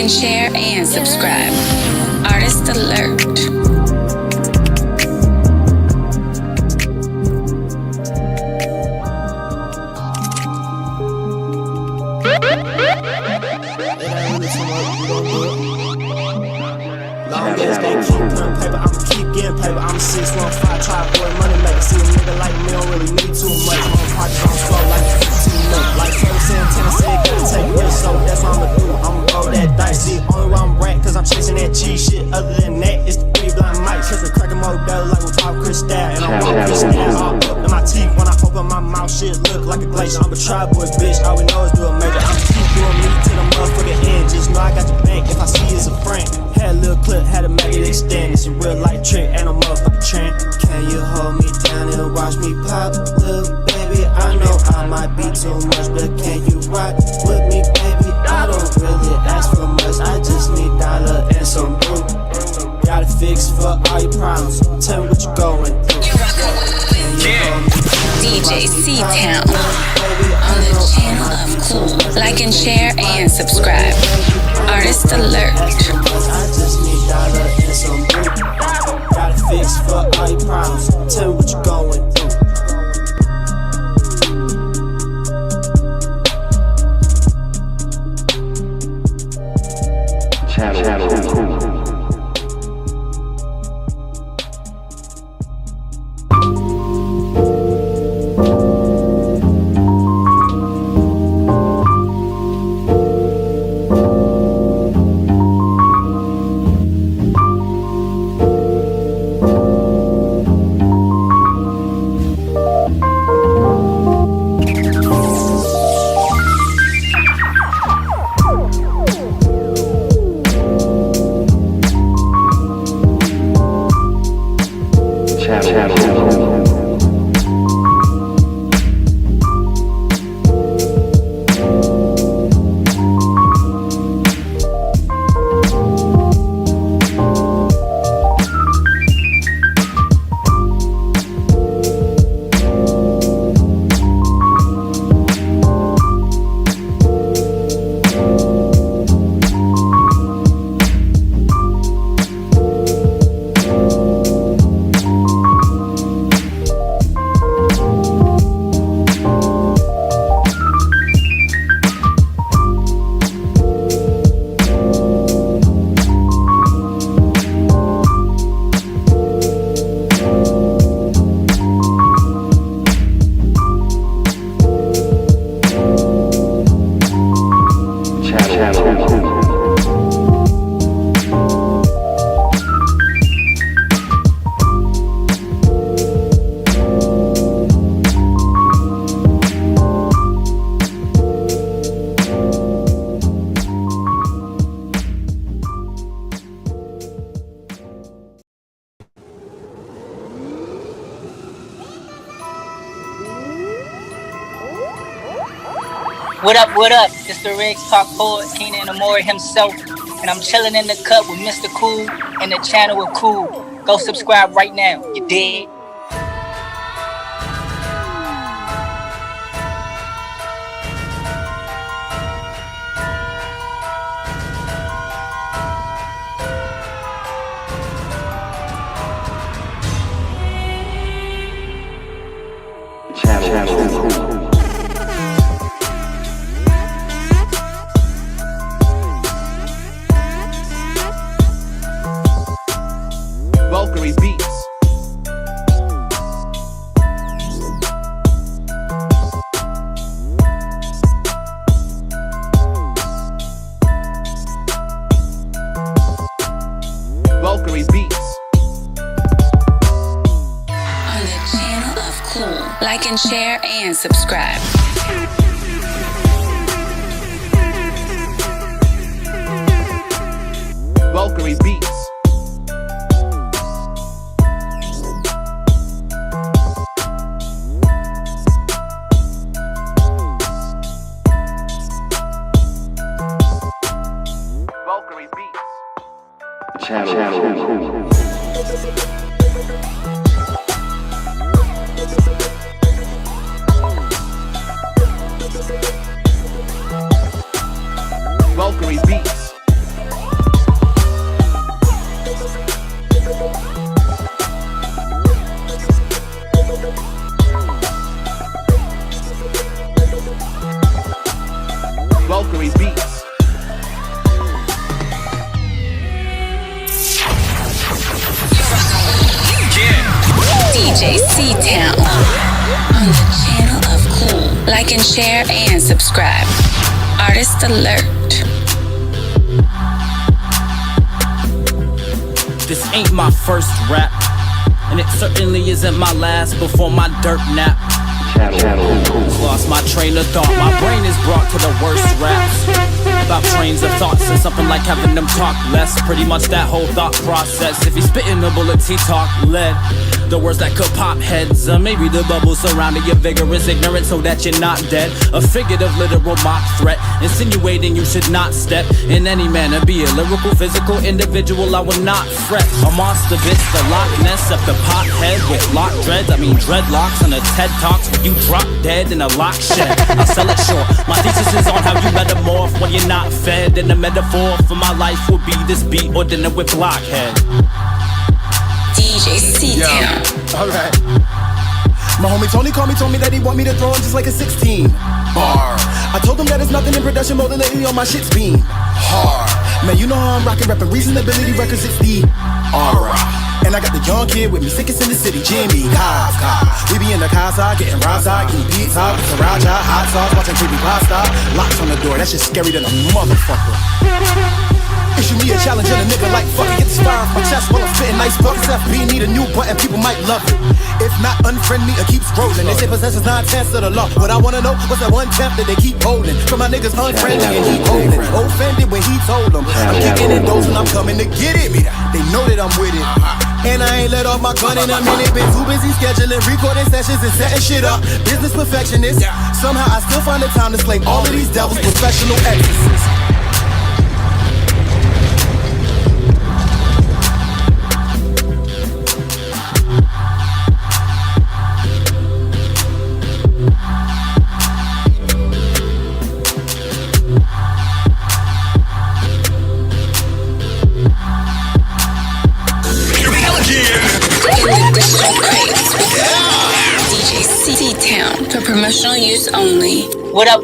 Share and subscribe. Artist alert. Long as they keep putting paper, I'ma keep getting paper. I'm a 615 tri-boy money maker. See a nigga like me don't really need too much. My pocket on slow like 15 months. Like Ferguson in Tennessee, gotta take risks, so that's what I'ma do. I'ma roll that dice. See, only why I'm rank, cause I'm chasing that cheese shit. Other than that, it's the three blind mics. Cause the cracking more better like with Pop Crystal. And I'm on Crystal all up in my teeth. When I open my mouth, shit look like a glacier. I'm a tri-boy bitch, all we know is do a major. I'ma keep doing me to the motherfucking end. Just know I got your bank if I see it's a friend. Had a little clip, had to make it extend. It's a real life trick, ain't no motherfucking trend. Can you hold me down and watch me pop? Look, baby, I know I might be too much, but can you rock with me, baby? I don't really ask for much, I just need dollar and some room. Got it fixed for all your problems. Tell me what you're going through. DJ C-Town on the channel of Cool. Like and share and subscribe. Artist alert. I just need dollar and some room. Got it fixed for all your problems. Tell me what you're going through. Channel Cool. What up? It's the Riggs Park Poet, Keenan and Umar himself. And I'm chilling in the cut with Mr. Cool and the channel with Cool. Go subscribe right now. You dig? Valkyrie Beats. Valkyrie Beats. On the channel of Cool. Like and share and subscribe. Valkyrie Beats. Valkyrie Beats. Channel Cool. Valkyrie Beats. Valkyrie Beats. DJ C-Town. On the channel of Cool. Like and share and subscribe. Artist alert. This ain't my first rap, and it certainly isn't my last before my dirt nap. Lost my train of thought, my brain is brought to the worst raps. About trains of thoughts and something like having them talk less. Pretty much that whole thought process. If he's spitting the bullets, he talk lead. The words that could pop heads, or maybe the bubbles surrounding your vigorous ignorance so that you're not dead. A figurative literal mock threat, insinuating you should not step in any manner. Be a lyrical, physical individual, I will not fret. A monster bitch, the Loch Ness of the pothead with lock dreads, I mean dreadlocks on the TED Talks. You drop dead in a lock shed, I'll sell it short. My thesis is on how you metamorph when you're not fed. And the metaphor for my life would be this beat or dinner with blockhead. DJ C-Town. Alright. My homie Tony called me, told me that he want me to throw him just like a 16 bar. I told him that it's nothing in production more than lately on my shit's beam hard. Man, you know how I'm rocking, reppin' Reasonability Records, it's the aura. And I got the young kid with me, sickest in the city, Jimmy Kafka. We be in the casa, getting raza, eating pizza, with sriracha, hot sauce, watching creepy pasta. Locks on the door, that shit's scary than a motherfucker. Issue me a challenge and a nigga like fuck it, get this fire off my chest while I'm spitting nice buckets. FB need a new button, people might love it. If not, unfriend me or keep scrolling. They say possession's 9/10 of the law. What I wanna know, what's that 1/10 that they keep holding? For my niggas unfriendly and he holding. Offended when he told them I'm kicking in doors and I'm coming to get it. They know that I'm with it. And I ain't let off my gun in a minute. Been too busy scheduling, recording sessions and setting shit up. Business perfectionist. Somehow I still find the time to slay all of these devils, professional exorcists. DJ C-Town for promotional use only. What up?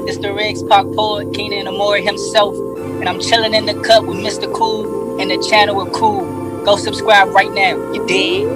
It's the Riggs Park Poet, Keenan and Umar himself. And I'm chilling in the cut with Mr. Cool and the channel with Cool. Go subscribe right now. You dig?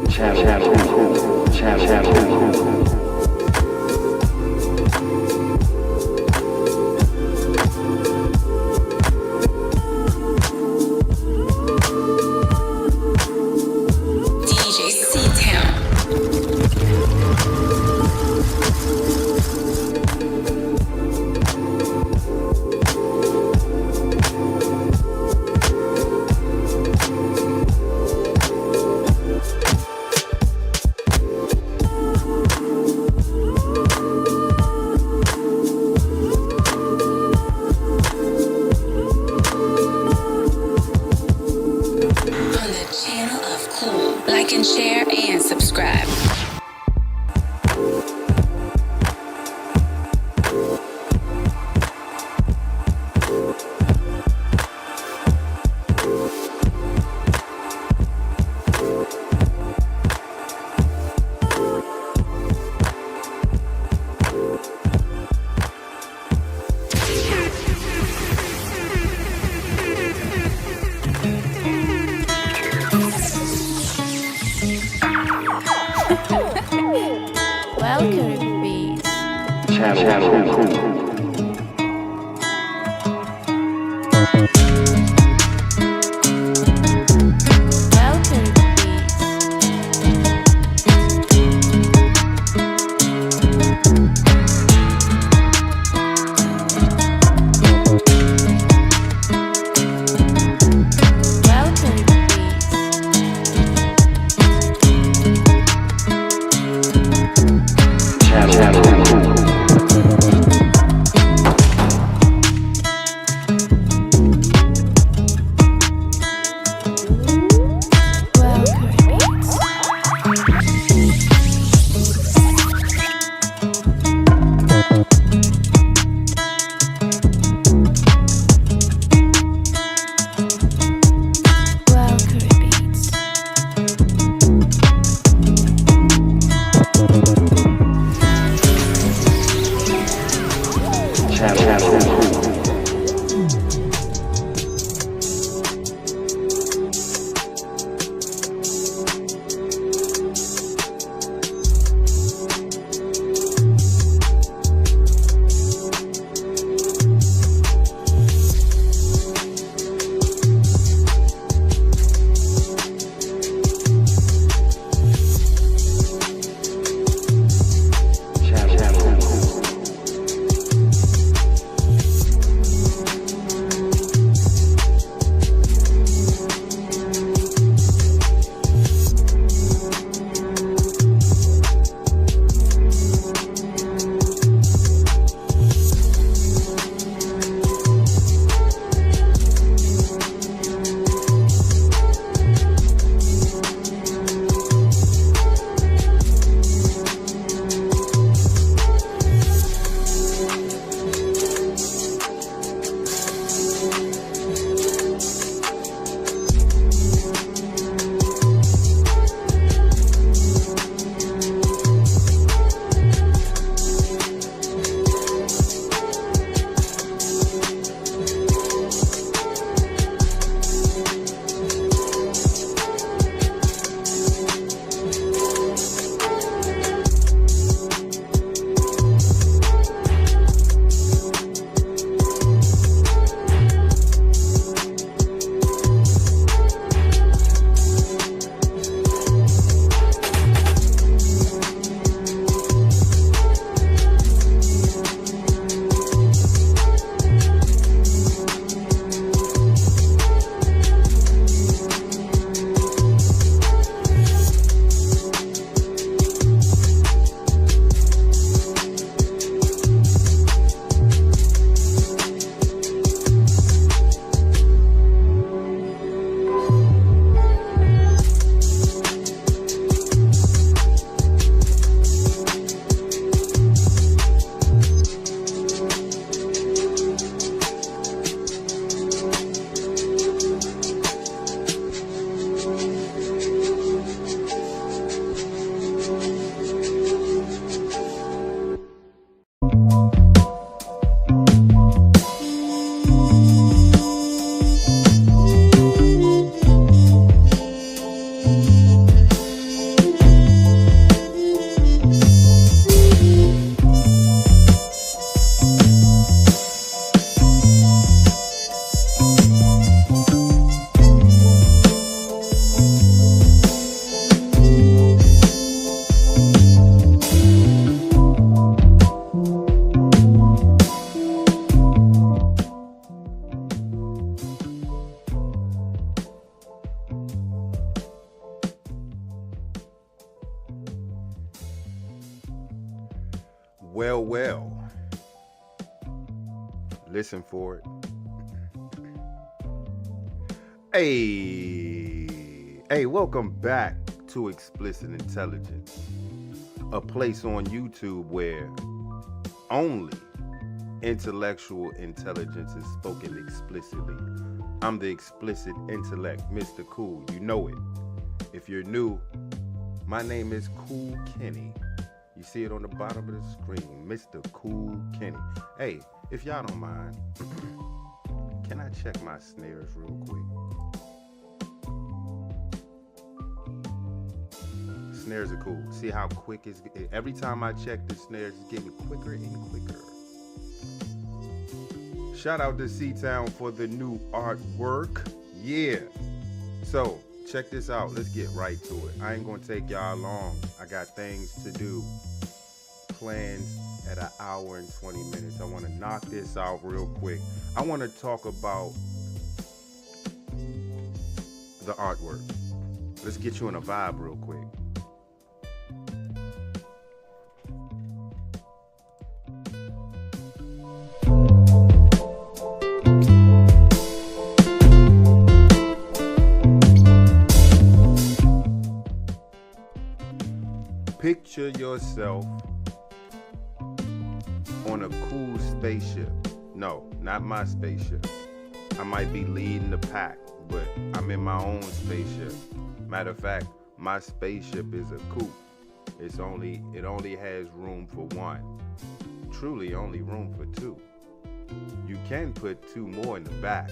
Channel Cool. and share and subscribe. Welcome, beats. Welcome, beats. Welcome, beats. Welcome, beats. Welcome, beats. Well. Listen for it. Hey, welcome back to Explicit Intelligence, a place on YouTube where only intellectual intelligence is spoken explicitly. I'm the explicit intellect, Mr. Cool. You know it. If you're new, my name is Cool Kenny. You see it on the bottom of the screen, Mr. Cool Kenny. Hey, if y'all don't mind, can I check my snares real quick? Snares are cool. See how quick it's every time I check the snares, it's getting quicker and quicker. Shout out to C-Town for the new artwork. Yeah. So check this out. Let's get right to it. I ain't gonna take y'all long. I got things to do. Plans at 1 hour and 20 minutes. I want to knock this out real quick. I want to talk about the artwork. Let's get you in a vibe real quick. Picture yourself on a cool spaceship. No, not my spaceship. I might be leading the pack, but I'm in my own spaceship. Matter of fact, my spaceship is a coupe. It only has room for one. Truly only room for two. You can put two more in the back,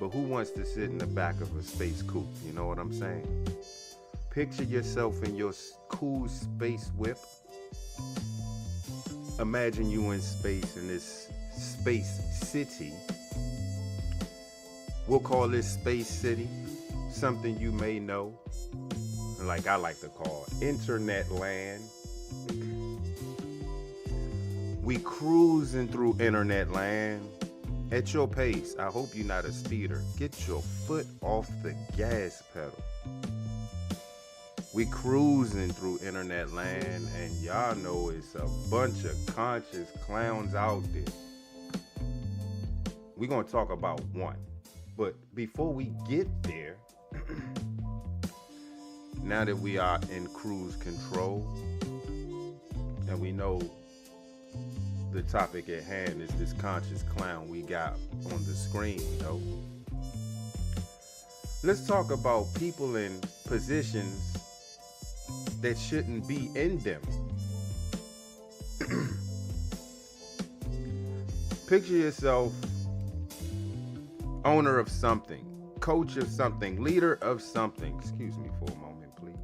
but who wants to sit in the back of a space coupe? You know what I'm saying? Picture yourself in your cool space whip. Imagine you in space in this space city. We'll call this Space City. Something you may know, like I like to call Internet Land. We cruising through Internet Land at your pace. I hope you're not a speeder. Get your foot off the gas pedal. We cruising through Internet Land, and y'all know it's a bunch of conscious clowns out there. We're gonna talk about one, but before we get there, now that we are in cruise control, and we know the topic at hand is this conscious clown we got on the screen, let's talk about people in positions that shouldn't be in them. Picture yourself owner of something, coach of something, leader of something. Excuse me for a moment, please.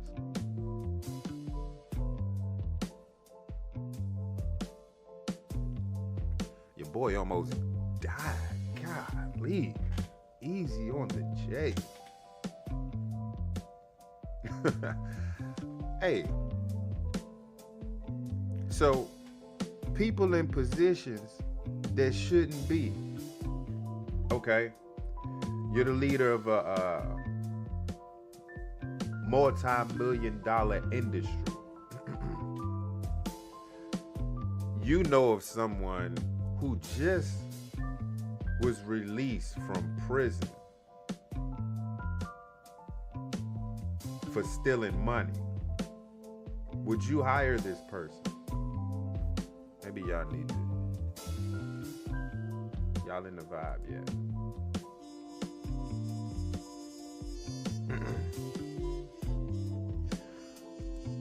Your boy almost died. Golly. Easy on the J. Hey, so people in positions that shouldn't be. Okay, you're the leader of a multi-million-dollar industry. You know of someone who just was released from prison for stealing money. Would you hire this person? Maybe y'all need to. Y'all in the vibe yet?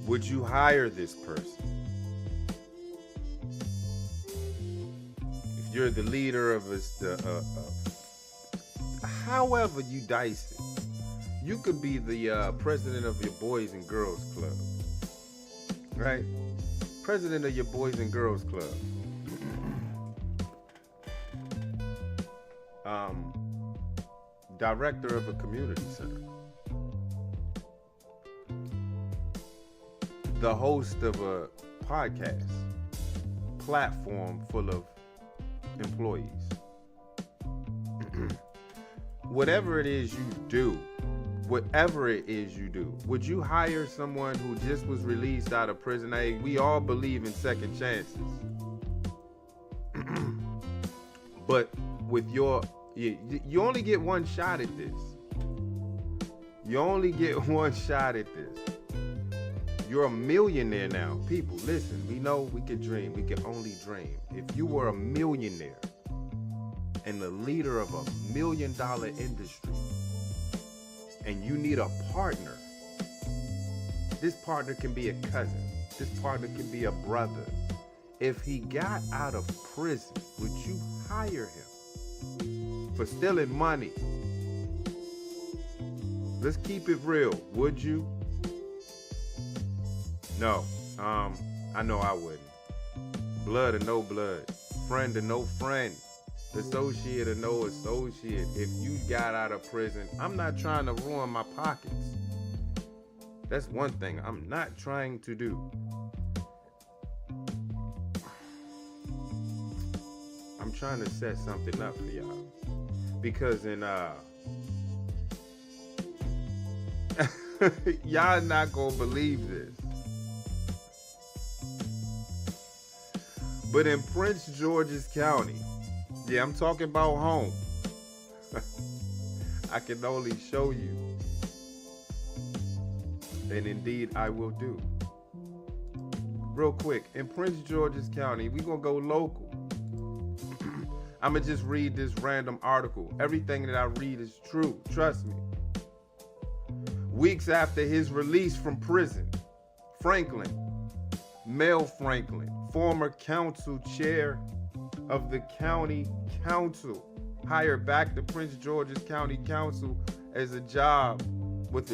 Would you hire this person? If you're the leader of however you dice it, you could be the president of your Boys and Girls Club. Right? President of your Boys and Girls Club. Director of a community center. The host of a podcast platform full of employees. Whatever it is you do, would you hire someone who just was released out of prison? Hey, we all believe in second chances. But with you only get one shot at this. You only get one shot at this. You're a millionaire now. People, listen, we know we can dream. We can only dream. If you were a millionaire and the leader of a $1 million industry and you need a partner, this partner can be a cousin. This partner can be a brother. If he got out of prison, would you hire him for stealing money? Let's keep it real. Would you? No. I know I wouldn't. Blood or no blood. Friend or no friend. Associate or no associate. If you got out of prison, I'm not trying to ruin my pockets. That's one thing I'm not trying to do. I'm trying to set something up for y'all. Because in y'all not gonna believe this. But in Prince George's County, yeah, I'm talking about home. I can only show you. And indeed, I will do. Real quick, in Prince George's County, we gonna go local. I'm gonna just read this random article. Everything that I read is true, trust me. Weeks after his release from prison, Mel Franklin, former council chair of the county council, hired back to Prince George's County Council as a job with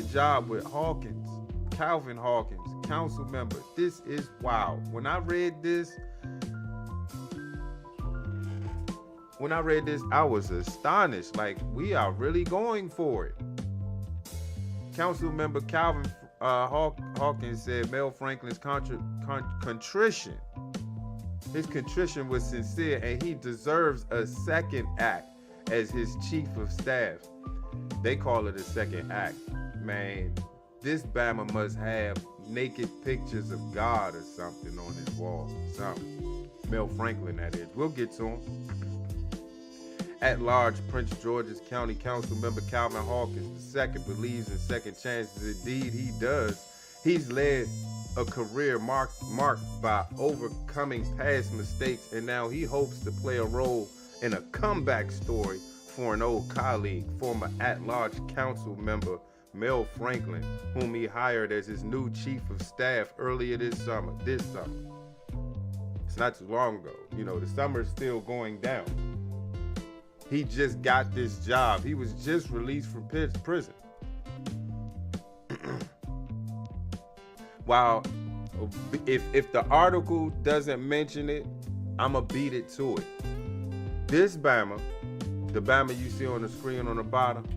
Calvin Hawkins, council member. This is wow. When I read this, I was astonished. Like, we are really going for it. Council member Calvin Hawkins said Mel Franklin's contrition. His contrition was sincere, and he deserves a second act as his chief of staff. They call it a second act. Man, this Bama must have naked pictures of God or something on his wall. Something. Mel Franklin, that is. We'll get to him. At-large Prince George's County Council member Calvin Hawkins II believes in second chances. Indeed, he does. He's led a career marked by overcoming past mistakes, and now he hopes to play a role in a comeback story for an old colleague, former at-large council member Mel Franklin, whom he hired as his new chief of staff earlier this summer. It's not too long ago. You know, the summer's still going down. He just got this job. He was just released from prison. While if the article doesn't mention it, I'ma beat it to it. This Bama, the Bama you see on the screen on the bottom,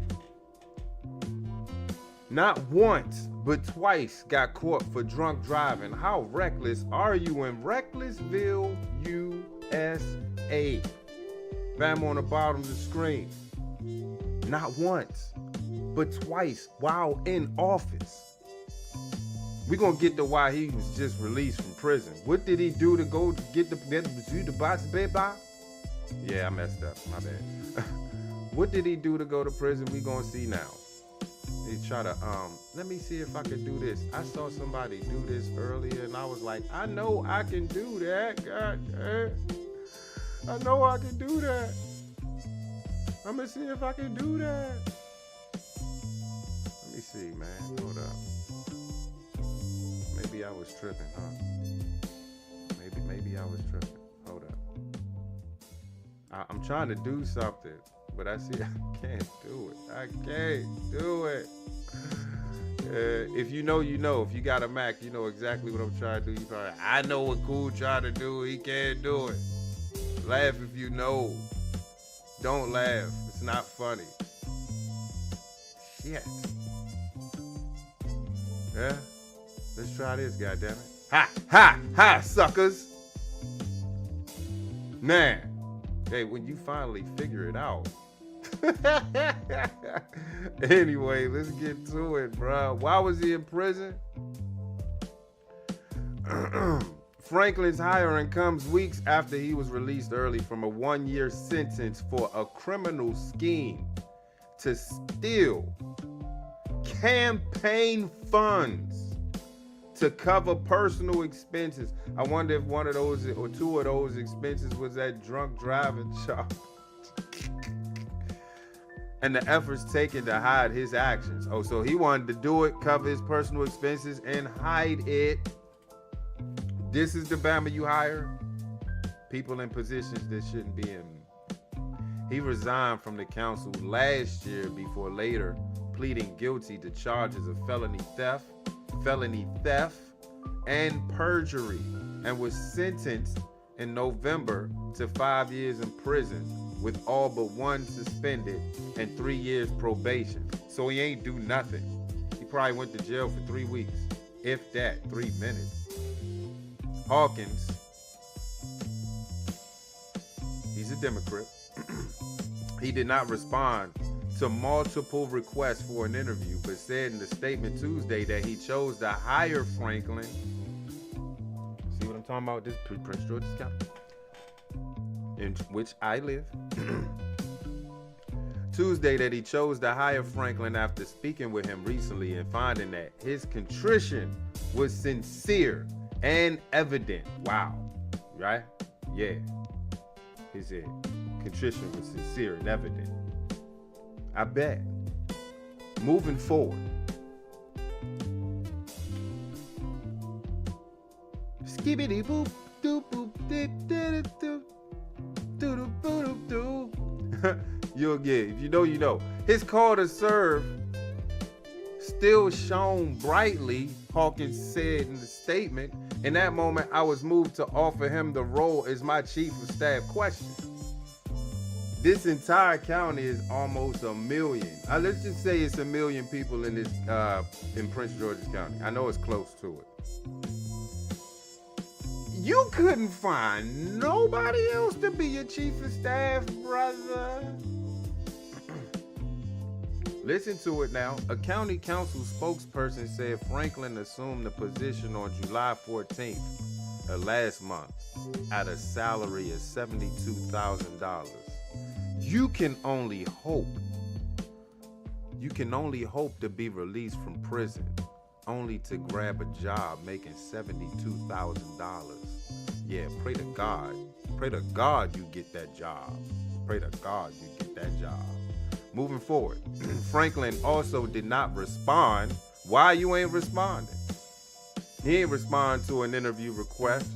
not once but twice got caught for drunk driving. How reckless are you in Recklessville, USA? Bama on the bottom of the screen. Not once, but twice while in office. We're going to get to why he was just released from prison. What did he do to go get the box, baby? Yeah, I messed up. My bad. What did he do to go to prison? We going to see now. He try to, let me see if I can do this. I saw somebody do this earlier, and I was like, I know I can do that. God, I know I can do that. I'm going to see if I can do that. Let me see, man. Hold up. Maybe I was tripping, huh? Maybe I was tripping. Hold up. I'm trying to do something, but I see I can't do it. I can't do it. If you know, you know. If you got a Mac, you know exactly what I'm trying to do. You probably, I know what Cool trying to do. He can't do it. Laugh if you know. Don't laugh. It's not funny. Shit. Yeah? Let's try this, goddammit. Ha! Ha! Ha, suckers! Man. Hey, when you finally figure it out. Anyway, let's get to it, bro. Why was he in prison? Franklin's hiring comes weeks after he was released early from a 1-year sentence for a criminal scheme to steal campaign funds to cover personal expenses. I wonder if one of those or two of those expenses was that drunk driving charge. And the efforts taken to hide his actions. Oh, so he wanted to do it, cover his personal expenses, and hide it. This is the Bama you hire? People in positions that shouldn't be in. He resigned from the council last year before later pleading guilty to charges of felony theft, and perjury, and was sentenced in November to 5 years in prison with all but one suspended and 3 years probation. So he ain't do nothing. He probably went to jail for 3 weeks, if that, 3 minutes. Hawkins, he's a Democrat. He did not respond to multiple requests for an interview, but said in the statement Tuesday that he chose to hire Franklin. See what I'm talking about? This Prince George's County, in which I live. Tuesday that he chose to hire Franklin after speaking with him recently and finding that his contrition was sincere and evident. Wow. Right? Yeah. He said contrition was sincere and evident. I bet. Moving forward. Skibbity boop doop boop dip dip doop doop doop doop. You'll get, if you know, you know. His call to serve still shone brightly, Hawkins said in the statement. In that moment, I was moved to offer him the role as my chief of staff. Question. This entire county is almost 1 million. Let's just say it's 1 million people in this in Prince George's County. I know it's close to it. You couldn't find nobody else to be your chief of staff, brother. Listen to it now. A county council spokesperson said Franklin assumed the position on July 14th of last month at a salary of $72,000. You can only hope to be released from prison, only to grab a job making $72,000. Yeah, pray to God. Pray to God you get that job. Pray to God you get that job. Moving forward, Franklin also did not respond. Why you ain't responding? He ain't respond to an interview request,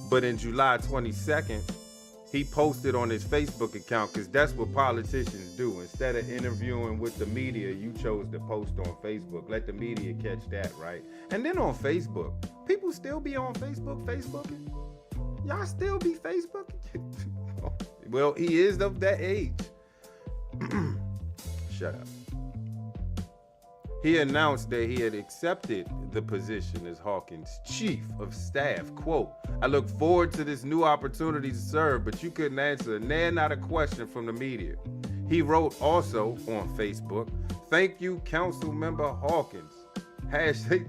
but in July 22nd, he posted on his Facebook account, because that's what politicians do. Instead of interviewing with the media, you chose to post on Facebook. Let the media catch that, right? And then on Facebook, people still be on Facebook, Facebooking? Y'all still be Facebooking? Well, he is of that age. Shut up. He announced that he had accepted the position as Hawkins' chief of staff. Quote, I look forward to this new opportunity to serve, but you couldn't answer not a question from the media. He wrote also on Facebook, thank you, Council Member Hawkins. Hashtag.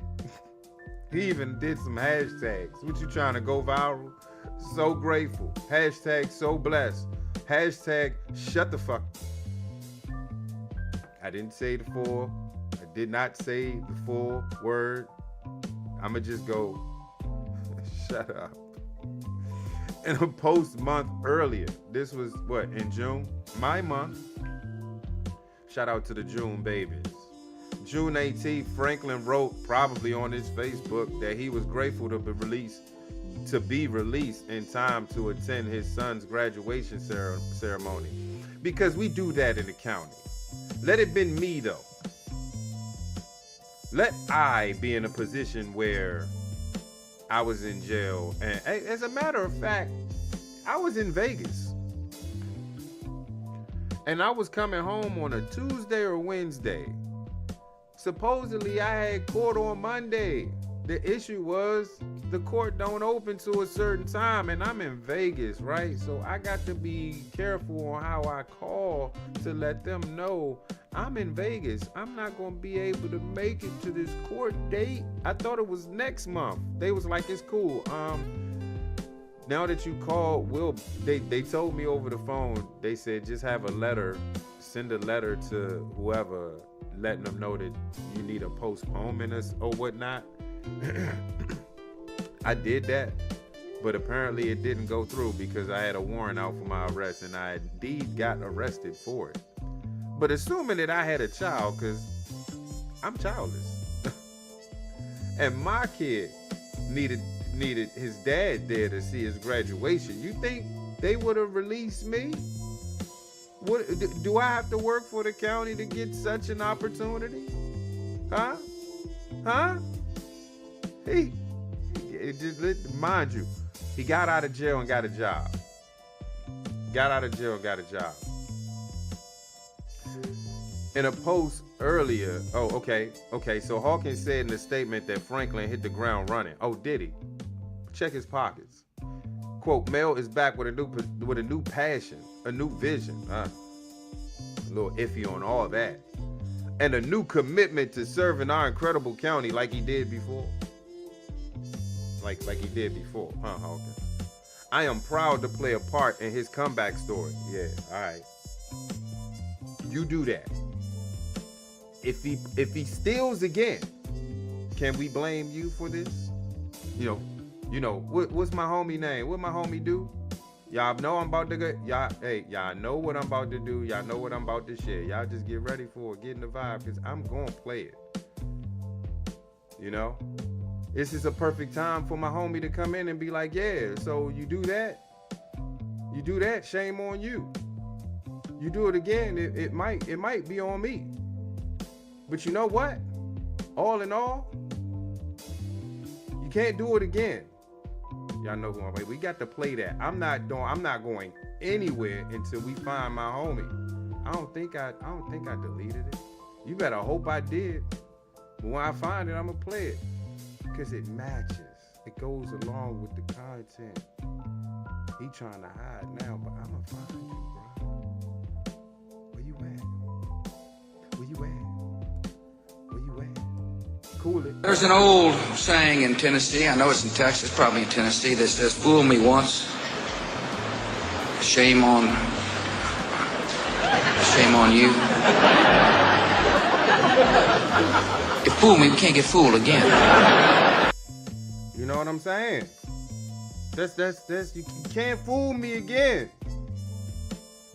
He even did some hashtags. What you trying to go viral? So grateful. Hashtag so blessed. Hashtag shut the fuck. I didn't say the full. I did not say the full word. I'ma just go, shut up. In a post month earlier, this was what, in June? My month. Shout out to the June babies. June 18th, Franklin wrote probably on his Facebook that he was grateful to be released in time to attend his son's graduation ceremony. Because we do that in the county. Let it been me though. Let I be in a position where I was in jail. And as a matter of fact, I was in Vegas. And I was coming home on a Tuesday or Wednesday. Supposedly I had court on Monday. The issue was the court don't open to a certain time, and I'm in Vegas, right? So I got to be careful on how I call to let them know I'm in Vegas. I'm not going to be able to make it to this court date. I thought it was next month. They was like, it's cool. Now that you called, they told me over the phone, they said just have a letter, send a letter to whoever, letting them know that you need a postponement or whatnot. I did that, but apparently it didn't go through because I had a warrant out for my arrest, and I indeed got arrested for it. But assuming that I had a child, because I'm childless, and my kid needed his dad there to see his graduation, you think they would have released me? What do I have to work for the county to get such an opportunity? Huh? Mind you, he got out of jail and got a job. In a post earlier, so Hawkins said in a statement that Franklin hit the ground running. Oh, did he? Check his pockets. Quote, Mel is back with a new passion, a new vision. A little iffy on all that. And a new commitment to serving our incredible county like he did before. Like he did before, huh, Hawkins? I am proud to play a part in his comeback story. Yeah, all right. You do that. If he steals again, can we blame you for this? You know, what's my homie name? What my homie do? Y'all know I'm about to go. Y'all know what I'm about to do. Y'all know what I'm about to share. Y'all just get ready for it, get in the vibe, because I'm going to play it. You know? This is a perfect time for my homie to come in and be like, yeah, so you do that, shame on you. You do it again, it might be on me. But you know what? All in all, you can't do it again. Y'all know who I'm like. We got to play that. I'm not going anywhere until we find my homie. I don't think I deleted it. You better hope I did. But when I find it, I'm gonna play it. Because it matches. It goes along with the content. He trying to hide now, but I'm gonna find you, bro. Where you at? Cool it. There's an old saying in Tennessee, I know it's in Texas, probably in Tennessee, that says, fool me once, shame on you. You fool me, we can't get fooled again. You know what I'm saying? That's you can't fool me again.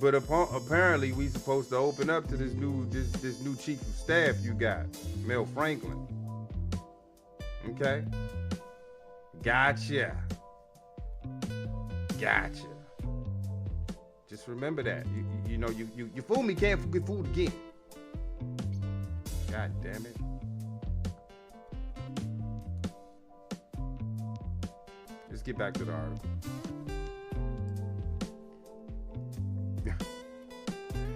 But apparently we supposed to open up to this new chief of staff you got, Mel Franklin. Okay? Gotcha. Just remember that. You know, you fool me, can't get fooled again. God damn it. Let's get back to the article.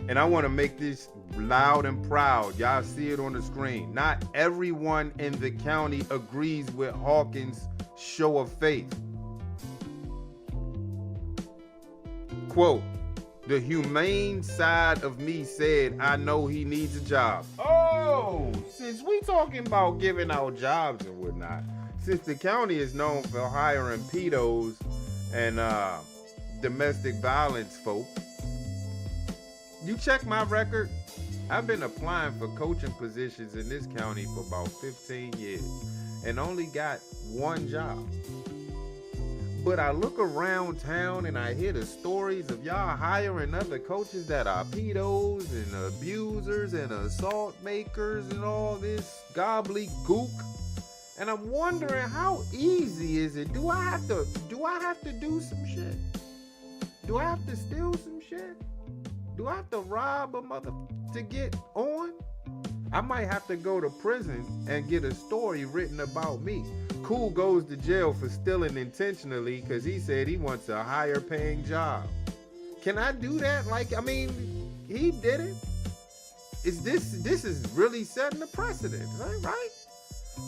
And I want to make this loud and proud. Y'all see it on the screen. Not everyone in the county agrees with Hawkins' show of faith. Quote, the humane side of me said, I know he needs a job. Oh, since we talking about giving out jobs and whatnot, since the county is known for hiring pedos and domestic violence folk, you check my record, I've been applying for coaching positions in this county for about 15 years and only got one job. But I look around town and I hear the stories of y'all hiring other coaches that are pedos and abusers and assault makers and all this gobbledygook. And I'm wondering, how easy is it? Do I have to do some shit? Do I have to steal some shit? Do I have to rob a mother to get on? I might have to go to prison and get a story written about me. Cool goes to jail for stealing intentionally because he said he wants a higher paying job. Can I do that? He did it. This is really setting a precedent, right?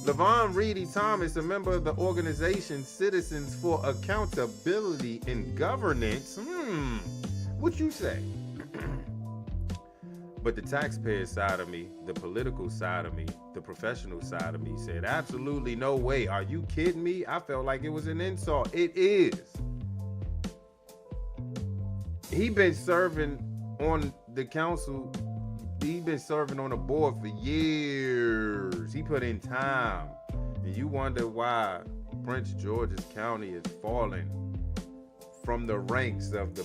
Levon Reedy Thomas, a member of the organization Citizens for Accountability in Governance. What you say? But the taxpayer side of me, the political side of me, the professional side of me said, absolutely no way. Are you kidding me? I felt like it was an insult. It is. He been serving on the council. He been serving on the board for years. He put in time. And you wonder why Prince George's County is falling from the ranks of the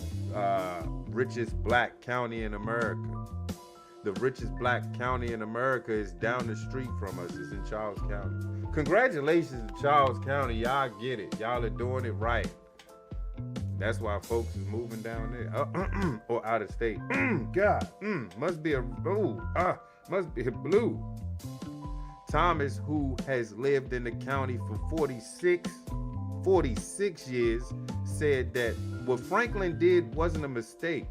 richest black county in America. The richest black county in America is down the street from us. It's in Charles County. Congratulations to Charles County. Y'all get it. Y'all are doing it right. That's why folks is moving down there or out of state. God, must be a blue. Thomas, who has lived in the county for 46 years, said that what Franklin did wasn't a mistake.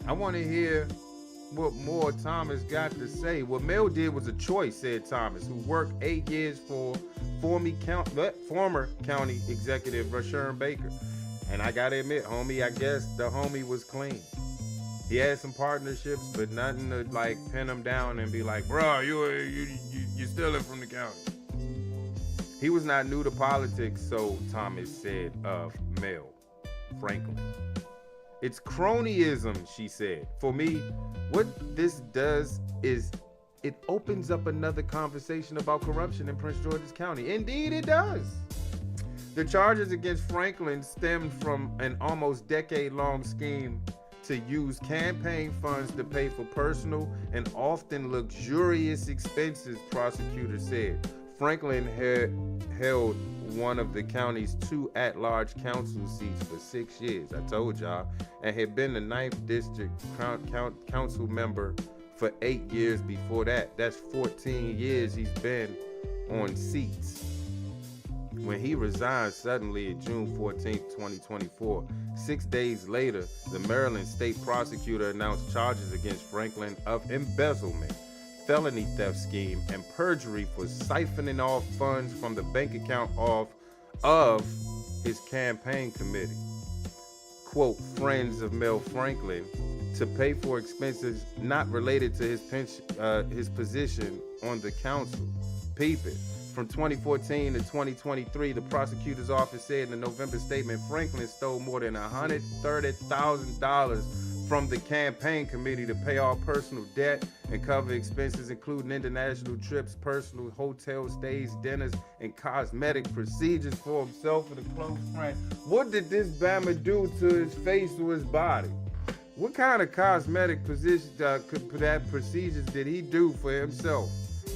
I want to hear what more Thomas got to say. What Mel did was a choice, said Thomas, who worked 8 years for former county executive Rashawn Baker. And I gotta admit, homie, I guess the homie was clean. He had some partnerships, but nothing to like pin him down and be like, bro, you stealing from the county. He was not new to politics, so Thomas said of Mel Franklin. It's cronyism, she said. For me, what this does is it opens up another conversation about corruption in Prince George's County. Indeed, it does. The charges against Franklin stemmed from an almost decade-long scheme to use campaign funds to pay for personal and often luxurious expenses, prosecutors said. Franklin held one of the county's 2 at-large council seats for 6 years, I told y'all, and had been the 9th district council member for 8 years before that. That's 14 years he's been on seats. When he resigned suddenly on June 14, 2024, 6 days later, the Maryland state prosecutor announced charges against Franklin of embezzlement, felony theft scheme, and perjury for siphoning off funds from the bank account of his campaign committee. Quote, friends of Mel Franklin, to pay for expenses not related to his position on the council. Peep it. From 2014 to 2023, the prosecutor's office said in a November statement, Franklin stole more than $130,000 from the campaign committee to pay all personal debt and cover expenses including international trips, personal hotel stays, dinners, and cosmetic procedures for himself and a close friend. What did this Bama do to his face or his body? What kind of cosmetic procedures did he do for himself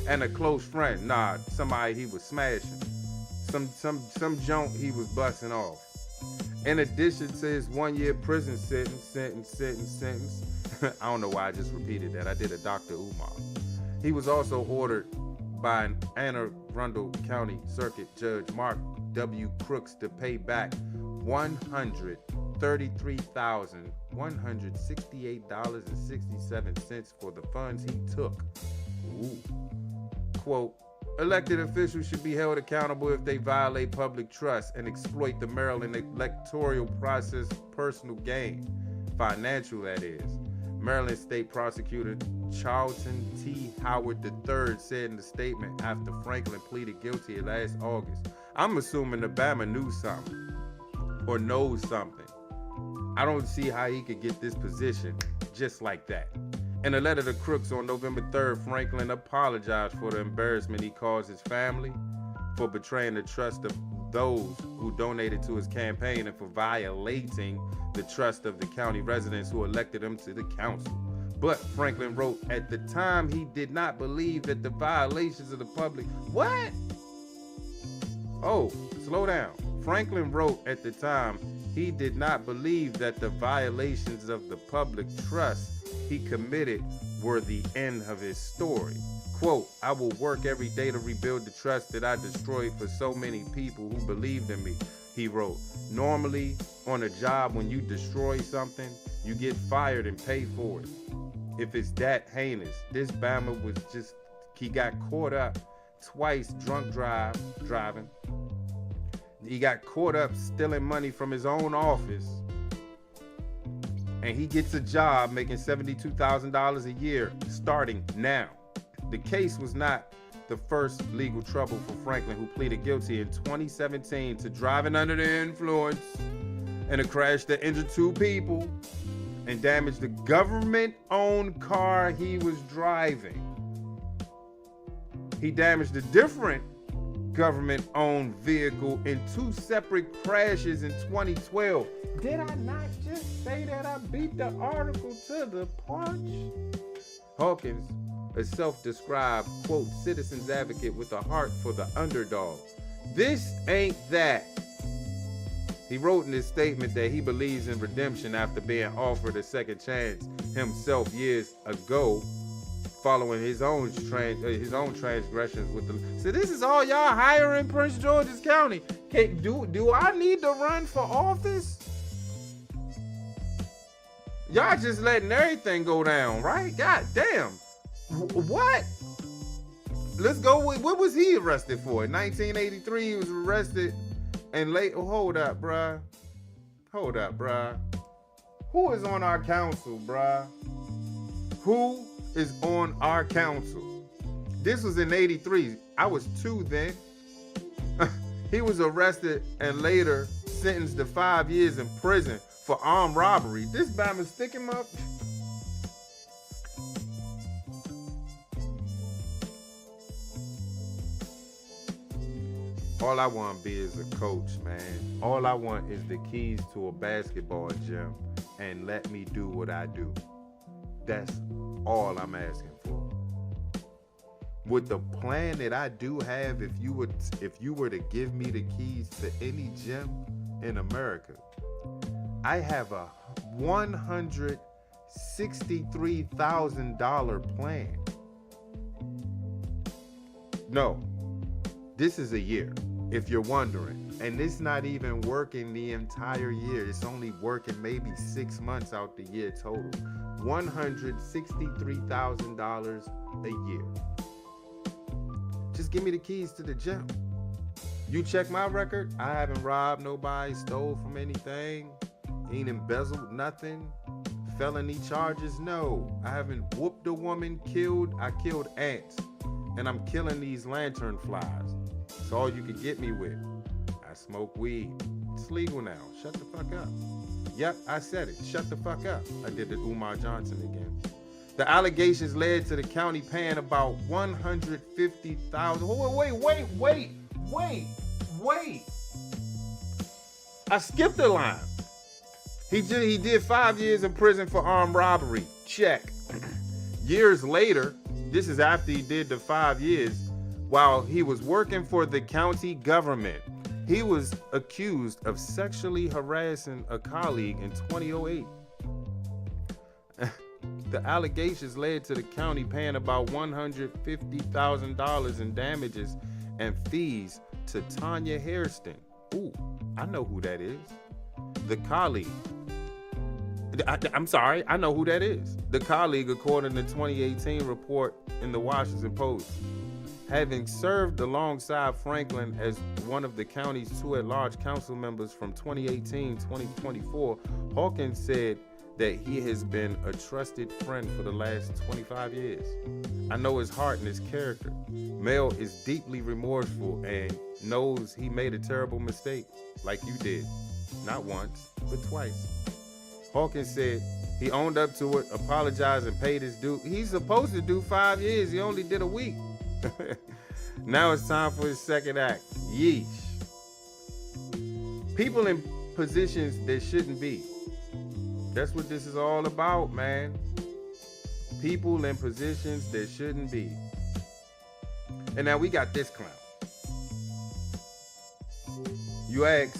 and a close friend? Nah, somebody he was smashing. Some junk he was busting off. In addition to his 1-year prison sentence. I don't know why I just repeated that. I did a Dr. Umar. He was also ordered by an Anne Arundel County Circuit Judge Mark W. Crooks to pay back $133,168.67 for the funds he took. Ooh. Quote, elected officials should be held accountable if they violate public trust and exploit the Maryland electoral process for personal gain. Financial, that is. Maryland State Prosecutor Charlton T. Howard III said in a statement after Franklin pleaded guilty last August. I'm assuming Obama knew something or knows something. I don't see how he could get this position just like that. In a letter to Crooks on November 3rd, Franklin apologized for the embarrassment he caused his family, for betraying the trust of those who donated to his campaign, and for violating the trust of the county residents who elected him to the council. But Franklin wrote, at the time he did not believe that the violations of the public... What? Oh, slow down. Franklin wrote at the time he did not believe that the violations of the public trust he committed were the end of his story. Quote, I will work every day to rebuild the trust that I destroyed for so many people who believed in me, he wrote. Normally, on a job, when you destroy something, you get fired and pay for it. If it's that heinous, this Bama was just, he got caught up twice drunk driving. He got caught up stealing money from his own office. And he gets a job making $72,000 a year starting now. The case was not the first legal trouble for Franklin, who pleaded guilty in 2017 to driving under the influence in a crash that injured 2 people and damaged the government-owned car he was driving. He damaged a different government-owned vehicle in 2 separate crashes in 2012. Did I not just say that I beat the article to the punch? Hawkins, a self-described, quote, citizens advocate with a heart for the underdog. This ain't that. He wrote in his statement that he believes in redemption after being offered a second chance himself years ago, following his own transgressions with the. So this is all y'all hiring Prince George's County. Do I need to run for office? Y'all just letting everything go down, right? God damn. What? Let's go with, what was he arrested for? In 1983, he was arrested and late. Oh, hold up, bruh. Who is on our council, bruh? Who is on our council? This was in 83. I was 2 then. He was arrested and later sentenced to 5 years in prison for armed robbery. This Bama stick him up. All I want to be is a coach, man. All I want is the keys to a basketball gym and let me do what I do. That's all I'm asking for. With the plan that I do have, if you were to give me the keys to any gym in America, I have a $163,000 plan. No, this is a year, if you're wondering. And it's not even working the entire year. It's only working maybe 6 months out the year total. $163,000 a year. Just give me the keys to the gym. You check my record, I haven't robbed nobody, stole from anything, ain't embezzled nothing, felony charges, no. I haven't whooped a woman, I killed ants, and I'm killing these lantern flies. That's all you could get me with. I smoke weed. It's legal now. Shut the fuck up. Yep, I said it. Shut the fuck up. I did the Umar Johnson again. The allegations led to the county paying about $150,000. Wait. I skipped a line. He did 5 years in prison for armed robbery. Check. Years later, this is after he did the 5 years, while he was working for the county government, he was accused of sexually harassing a colleague in 2008. The allegations led to the county paying about $150,000 in damages and fees to Tanya Hairston. Ooh, I know who that is. The colleague. I know who that is. The colleague, according to the 2018 report in the Washington Post. Having served alongside Franklin as one of the county's 2 at-large council members from 2018-2024, Hawkins said that he has been a trusted friend for the last 25 years. I know his heart and his character. Mel is deeply remorseful and knows he made a terrible mistake, like you did. Not once, but twice. Hawkins said he owned up to it, apologized, and paid his due. He's supposed to do 5 years. He only did a week. Now it's time for his second act. Yeesh. People in positions that shouldn't be. That's what this is all about, man. People in positions that shouldn't be. And now we got this clown. You ask,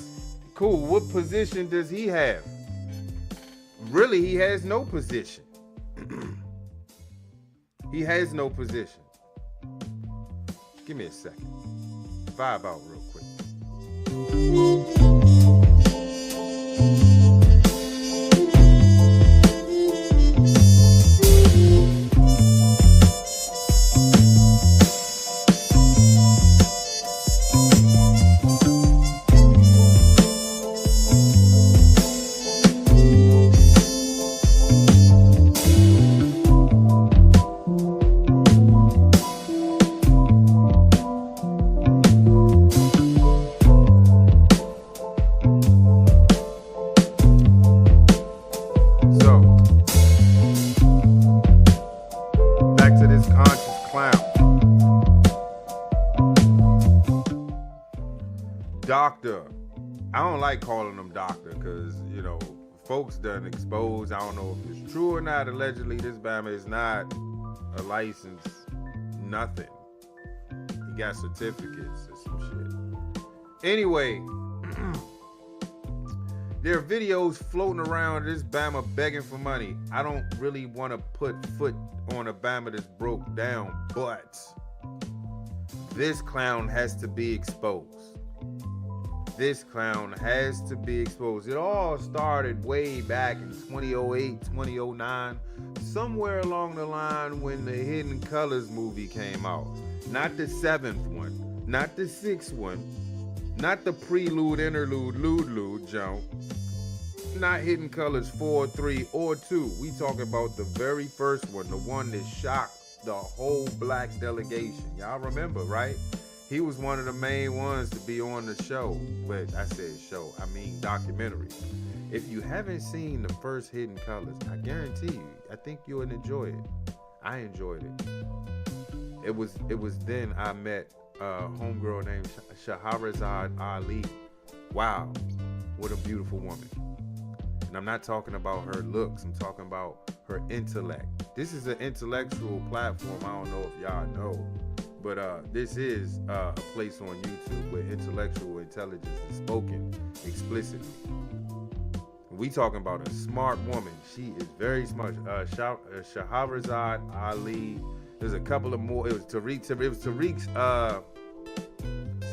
cool, what position does he have? Really, he has no position. He has no position. Give me a second. Vibe out real quick. doctor. I don't like calling him doctor because, you know, folks done exposed. I don't know if it's true or not. Allegedly, this Bama is not a license, nothing. He got certificates or some shit. Anyway, there are videos floating around this Bama begging for money. I don't really want to put foot on a Bama that's broke down, but this clown has to be exposed. This clown has to be exposed. It all started way back in 2008, 2009, somewhere along the line when the Hidden Colors movie came out. Not the 7th one, not the 6th one, not the prelude, interlude, lude jump, not Hidden Colors 4, 3, or 2. We talking about the very first one, the one that shocked the whole black delegation. Y'all remember, right? He was one of the main ones to be on the show. But I said show, I mean documentary. If you haven't seen the first Hidden Colors, I guarantee you, I think you would enjoy it. I enjoyed it. It was then I met a homegirl named Shahrazad Ali. Wow, what a beautiful woman. And I'm not talking about her looks, I'm talking about her intellect. This is an intellectual platform, I don't know if y'all know. But this is a place on YouTube where intellectual intelligence is spoken explicitly. We talking about a smart woman. She is very smart. Shahrazad Ali. There's a couple of more. It was Tariq's.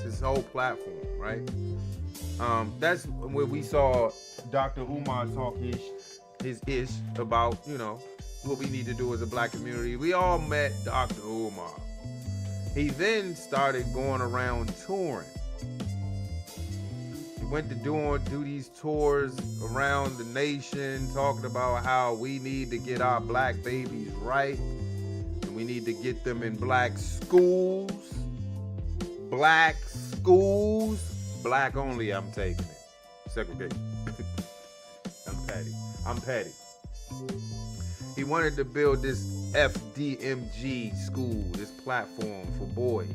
His whole platform, right? That's where we saw Dr. Umar talk his ish about, you know, what we need to do as a black community. We all met Dr. Umar. He then started going around touring. He went to do these tours around the nation, talking about how we need to get our black babies right, and we need to get them in black schools. Black schools. Black only, I'm taking it. Segregation. I'm petty. He wanted to build this FDMG school, this platform for boys.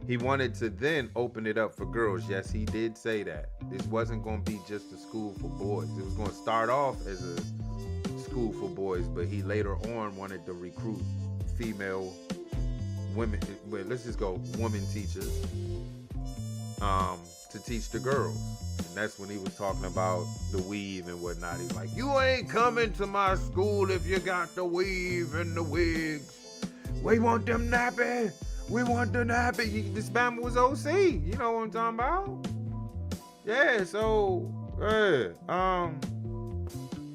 He wanted to then open it up for girls. Yes, he did say that. This wasn't going to be just a school for boys. It was going to start off as a school for boys, but he later on wanted to recruit female women, well, let's just go women teachers, to teach the girls. And that's when he was talking about the weave and whatnot. He's like, you ain't coming to my school if you got the weave and the wigs. We want them nappy. We want the nappy. This Bama was OC. You know what I'm talking about? Yeah, so,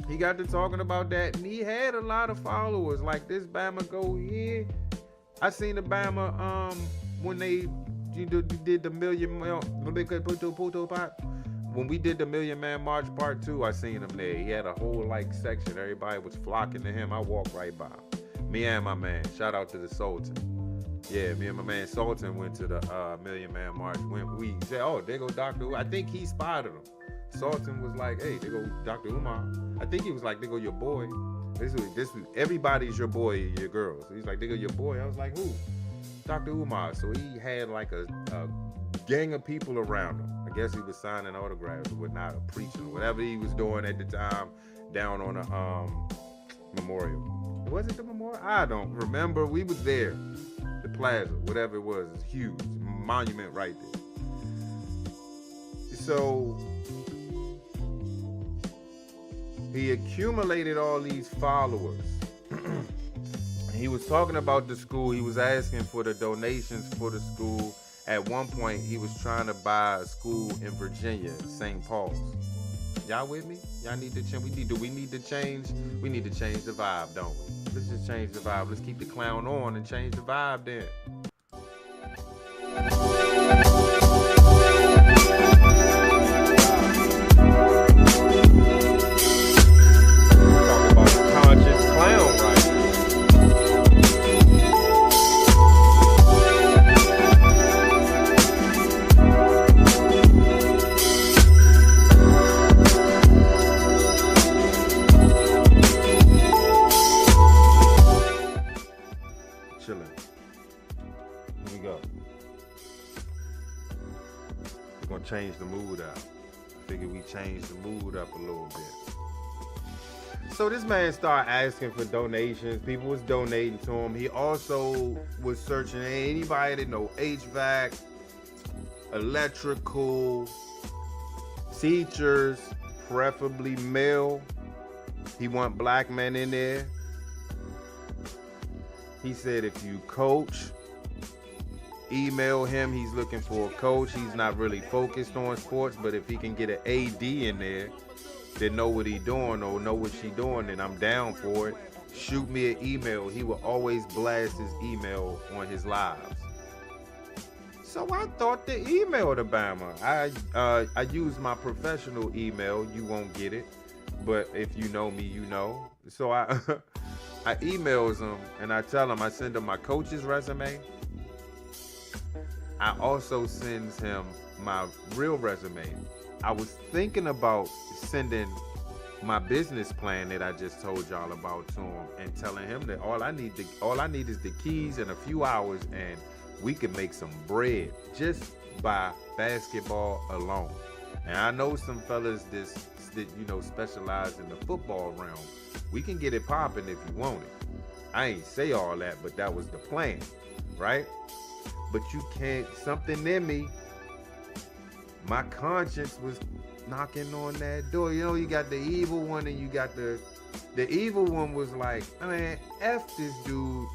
he got to talking about that, and he had a lot of followers. Like this Bama go here. I seen the Bama, when they did the when we did the Million Man March Part 2, I seen him there. He had a whole like section. Everybody was flocking to him. I walked right by. Me and my man. Shout out to the Sultan. Yeah, me and my man Sultan went to the Million Man March. We said, oh, there go Dr. Umar. I think he spotted him. Sultan was like, hey, there go Dr. Umar. I think he was like, there go your boy. This everybody's your boy, your girls. He's like, there go your boy. I was like, who? Dr. Umar. So he had like a gang of people around him. I guess he was signing autographs or whatnot, or preaching, or whatever he was doing at the time down on a memorial. Was it the memorial? I don't remember. We was there. The plaza, whatever it was. It's huge. Monument right there. So he accumulated all these followers. He was talking about the school. He was asking for the donations for the school. At one point, he was trying to buy a school in Virginia, St. Paul's. Y'all with me? Y'all need to change. We need to change. We need to change the vibe, don't we? Let's just change the vibe. Let's keep the clown on and change the vibe then. Talk about the conscious clown, right? change the mood up. I figured we change the mood up a little bit. So this man started asking for donations. People was donating to him. He also was searching anybody that know HVAC, electrical, teachers, preferably male. He want black men in there. He said if you coach, email him. He's looking for a coach. He's not really focused on sports, but if he can get an AD in there that know what he doing or know what she doing, then I'm down for it. Shoot me an email. He will always blast his email on his lives. So I thought to email to Bama. I use my professional email. You won't get it, but if you know me, you know. So I emails him and I tell him, I send him my coach's resume. I also sends him my real resume. I was thinking about sending my business plan that I just told y'all about to him and telling him that all I need is the keys in a few hours and we can make some bread just by basketball alone. And I know some fellas that you know specialize in the football realm. We can get it popping if you want it. I ain't say all that, but that was the plan, right? But you can't, something in me, my conscience was knocking on that door. You know, you got the evil one and you got the evil one was like, I mean, F this dude.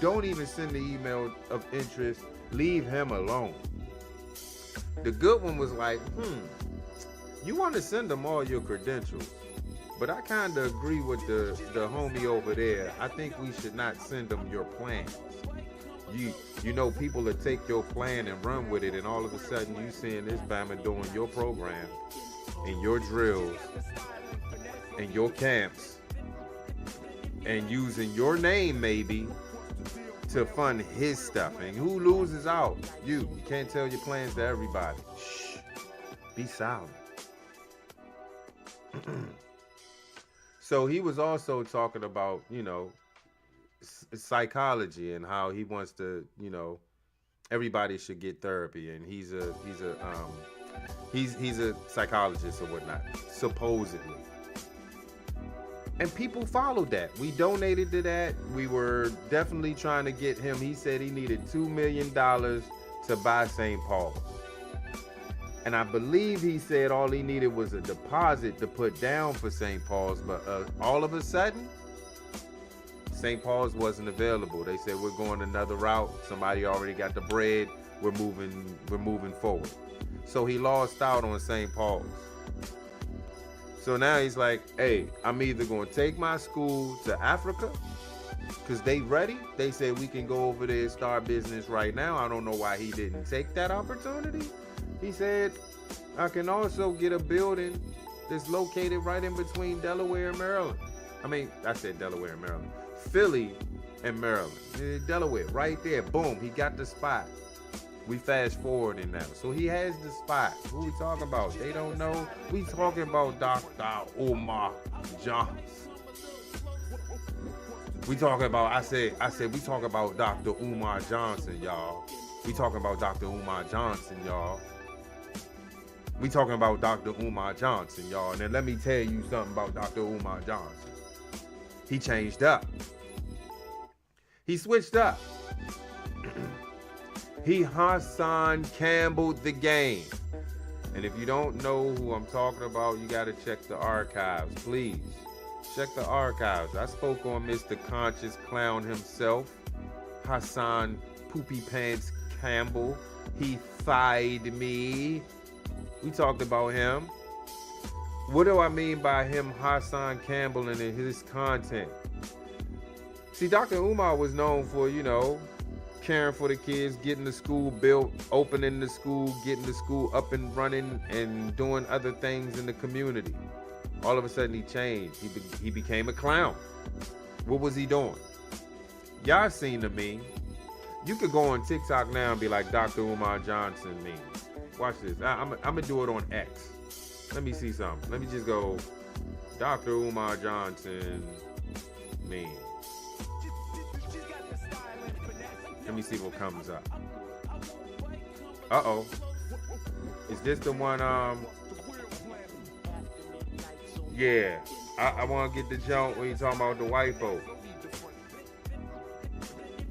Don't even send the email of interest. Leave him alone. The good one was like, you want to send them all your credentials. But I kind of agree with the homie over there. I think we should not send them your plans. You know, people that take your plan and run with it, and all of a sudden you seeing this Bama doing your program and your drills and your camps and using your name maybe to fund his stuff. And who loses out? You can't tell your plans to everybody. Shh. Be silent. So he was also talking about, you know, psychology and how he wants to, you know, everybody should get therapy, and he's a psychologist or whatnot, supposedly. And people followed that. We donated to that. We were definitely trying to get him. He said he needed $2 million to buy St. Paul's. And I believe he said all he needed was a deposit to put down for St. Paul's. But all of a sudden, St. Paul's wasn't available. They said, we're going another route. Somebody already got the bread. We're moving forward. So he lost out on St. Paul's. So now he's like, hey, I'm either going to take my school to Africa because they ready. They said we can go over there and start business right now. I don't know why he didn't take that opportunity. He said, I can also get a building that's located right in between Delaware and Maryland. I mean, I said Delaware and Maryland. Philly and Maryland. Delaware, right there. Boom, he got the spot. We fast forwarding now. So he has the spot. Who we talking about? They don't know. We talking about Dr. Umar Johnson. We talking about, I said we talking about Dr. Umar Johnson, y'all. We talking about Dr. Umar Johnson, y'all. We talking about Dr. Umar Johnson, y'all. And then let me tell you something about Dr. Umar Johnson. He changed up. He switched up. He Hassan Campbelled the game. And if you don't know who I'm talking about, you got to check the archives, please. Check the archives. I spoke on Mr. Konscious Clown himself, Hassan Poopy Pants Campbell. He fied me. We talked about him. What do I mean by him, Hassan Campbell, and his content? See, Dr. Umar was known for, you know, caring for the kids, getting the school built, opening the school, getting the school up and running, and doing other things in the community. All of a sudden, he changed. He became a clown. What was he doing? Y'all seen the meme. You could go on TikTok now and be like Dr. Umar Johnson meme. Watch this. I'm going to do it on X. Let me see something. Let me just go Dr. Umar Johnson meme. Let me see what comes up. Uh-oh. Is this the one? Yeah. I want to get the jump when you talking about the white folk.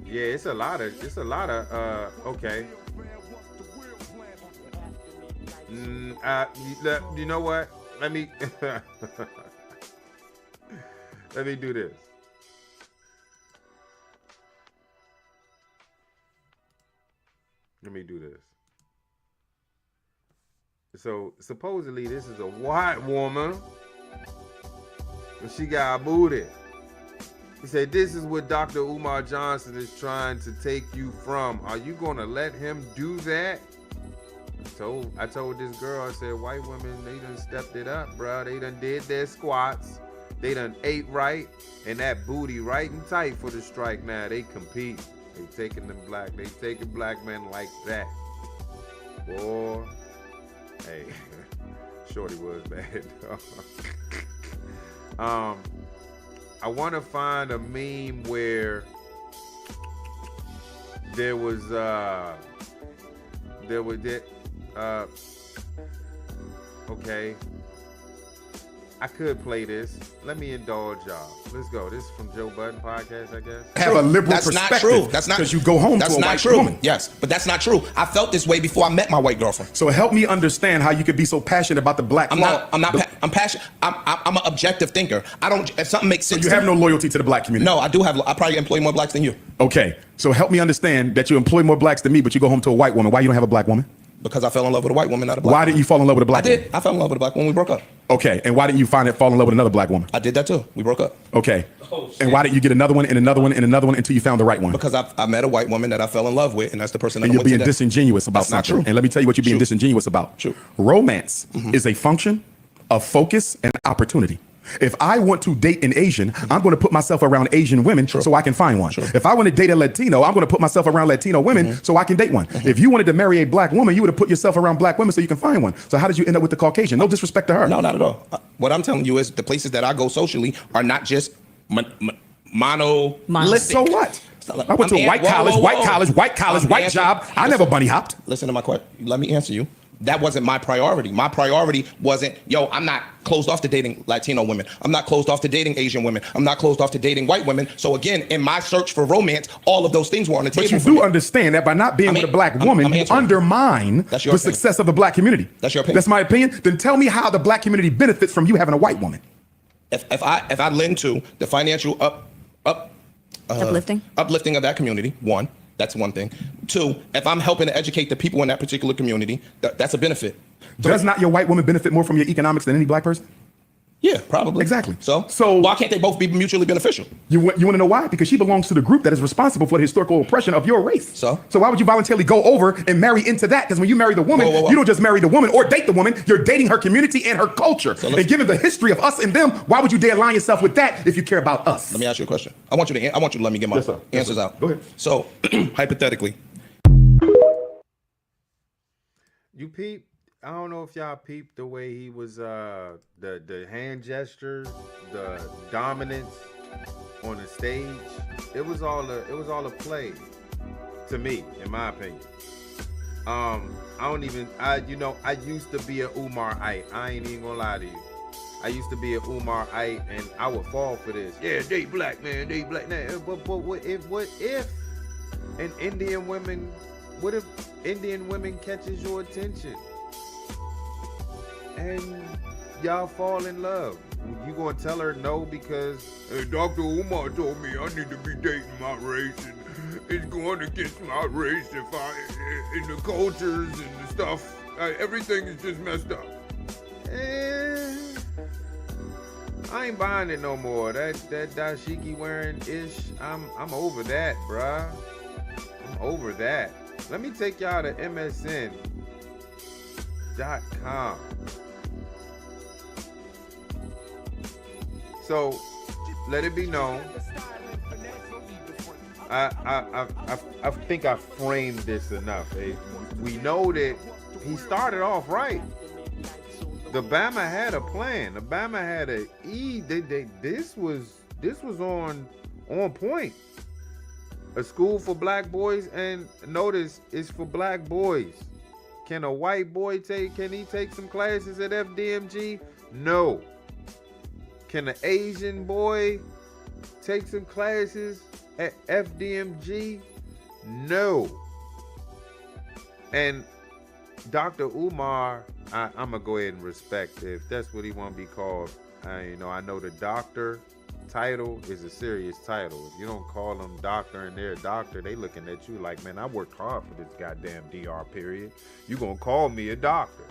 Yeah, it's a lot of, okay. You know what? Let me, let me do this. Let me do this. So supposedly this is a white woman. She got a booty. He said, this is what Dr. Umar Johnson is trying to take you from. Are you gonna let him do that? I told this girl, I said, white women, they done stepped it up, bro. They done did their squats. They done ate right, and that booty right and tight for the strike now. They compete. They taking black men like that. Boy, hey, shorty was bad. I want to find a meme where there was okay. I could play this. Let me indulge y'all. Let's go. This is from Joe Budden podcast, I guess. Have a liberal That's perspective. not true. That's not because you go home that's to a not white true. woman. Yes, but that's not true. I felt this way before I met my white girlfriend. So help me understand how you could be so passionate about the black. I'm passionate. I'm an objective thinker. I don't. If something makes sense, So you have no loyalty to the black community. No, I do have. I probably employ more blacks than you. Okay, so help me understand that you employ more blacks than me, but you go home to a white woman. Why you don't have a black woman? Because I fell in love with a white woman, not a black. Why didn't you fall in love with a black woman? I woman? did. I fell in love with a black woman. We broke up. Okay, and why didn't you fall in love with another black woman? I did that too. We broke up. Okay. And why didn't you get another one and another one and another one until you found the right one? Because I met a white woman that I fell in love with, and that's the person that And I'm you're with being today. disingenuous about That's not something. true. And let me tell you what you're being disingenuous about. True. Romance is a function of focus and opportunity. If I want to date an Asian, I'm going to put myself around Asian women so I can find one. If I want to date a Latino, I'm going to put myself around Latino women so I can date one. If you wanted to marry a black woman, you would have put yourself around black women so you can find one. So how did you end up with the Caucasian? No disrespect to her. No, not at all. What I'm telling you is the places that I go socially are not just monolithic. So what? I went to a white college, white job. I never bunny hopped. Listen to my question. Let me answer you. That wasn't my priority. My priority wasn't, I'm not closed off to dating Latino women. I'm not closed off to dating Asian women. I'm not closed off to dating white women. So again, in my search for romance, all of those things were on the table. But you do understand that by not being with a black woman, you undermine the success of the black community. That's your opinion. That's my opinion. Then tell me how the black community benefits from you having a white woman. If I lend to the financial uplifting of that community, one. That's one thing. Two, if I'm helping to educate the people in that particular community, that's a benefit. Does not your white woman benefit more from your economics than any black person? Yeah, probably. Exactly. So why can't they both be mutually beneficial? You want to know why? Because she belongs to the group that is responsible for the historical oppression of your race. So why would you voluntarily go over and marry into that? Because when you marry the woman, you don't just marry the woman or date the woman. You're dating her community and her culture. And given the history of us and them, why would you dare align yourself with that if you care about us? Let me ask you a question. I want you to let me get my answers out. Go ahead. So hypothetically, you peep. I don't know if y'all peeped the way he was, the hand gestures, the dominance on the stage. It was all a play, to me, in my opinion. I used to be a Umar-ite. I ain't even gonna lie to you. I used to be a Umar-ite, and I would fall for this. Yeah, date black, man, date black. But what if an Indian woman? What if Indian women catches your attention? And y'all fall in love. You gonna tell her no because Dr. Umar told me I need to be dating my race and it's going against my race if in the cultures and the stuff. Everything is just messed up. I ain't buying it no more. That dashiki wearing ish. I'm over that, bruh. I'm over that. Let me take y'all to MSN.com. So, let it be known. I think I framed this enough. We know that he started off right. The Bama had a plan. The Bama had this was on point. A school for black boys, and notice it's for black boys. Can a white boy can he take some classes at FDMG? No. Can an Asian boy take some classes at FDMG? No. And Dr. Umar, I'm gonna go ahead and respect if that's what he want to be called. I know the doctor title is a serious title. If you don't call them doctor and they're a doctor, they looking at you like, man, I worked hard for this goddamn DR period. You gonna call me a doctor?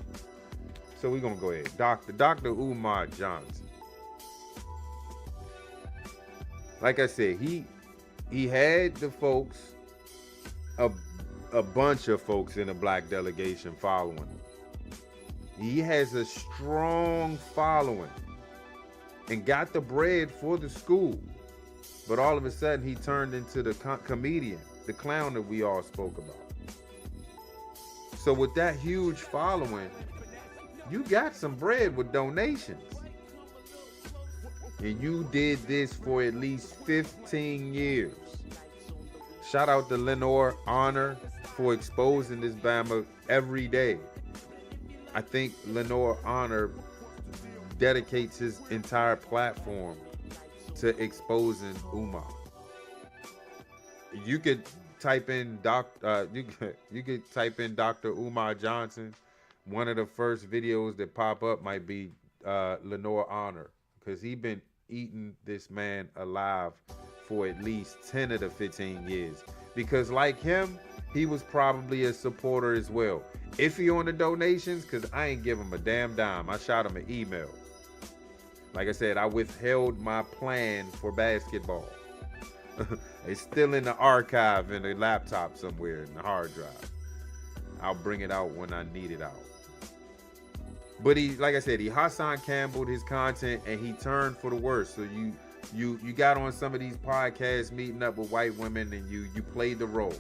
So we gonna go ahead, Dr. Umar Johnson. Like I said, he had the folks, a bunch of folks in the black delegation following him. He has a strong following and got the bread for the school. But all of a sudden, he turned into the comedian, the clown that we all spoke about. So with that huge following, you got some bread with donations. And you did this for at least 15 years. Shout out to Lenore Honor for exposing this Bama every day. I think Lenore Honor dedicates his entire platform to exposing Umar. You could type in you could type in Dr. Umar Johnson. One of the first videos that pop up might be Lenore Honor, because he been eating this man alive for at least 10 of the 15 years. Because like him, he was probably a supporter as well. If he on the donations, because I ain't give him a damn dime. I shot him an email. Like I said, I withheld my plan for basketball. It's still in the archive in the laptop somewhere in the hard drive. I'll bring it out when I need it out. But he, like I said, he Hassan Campbelled his content and he turned for the worse. So you got on some of these podcasts meeting up with white women and you played the role.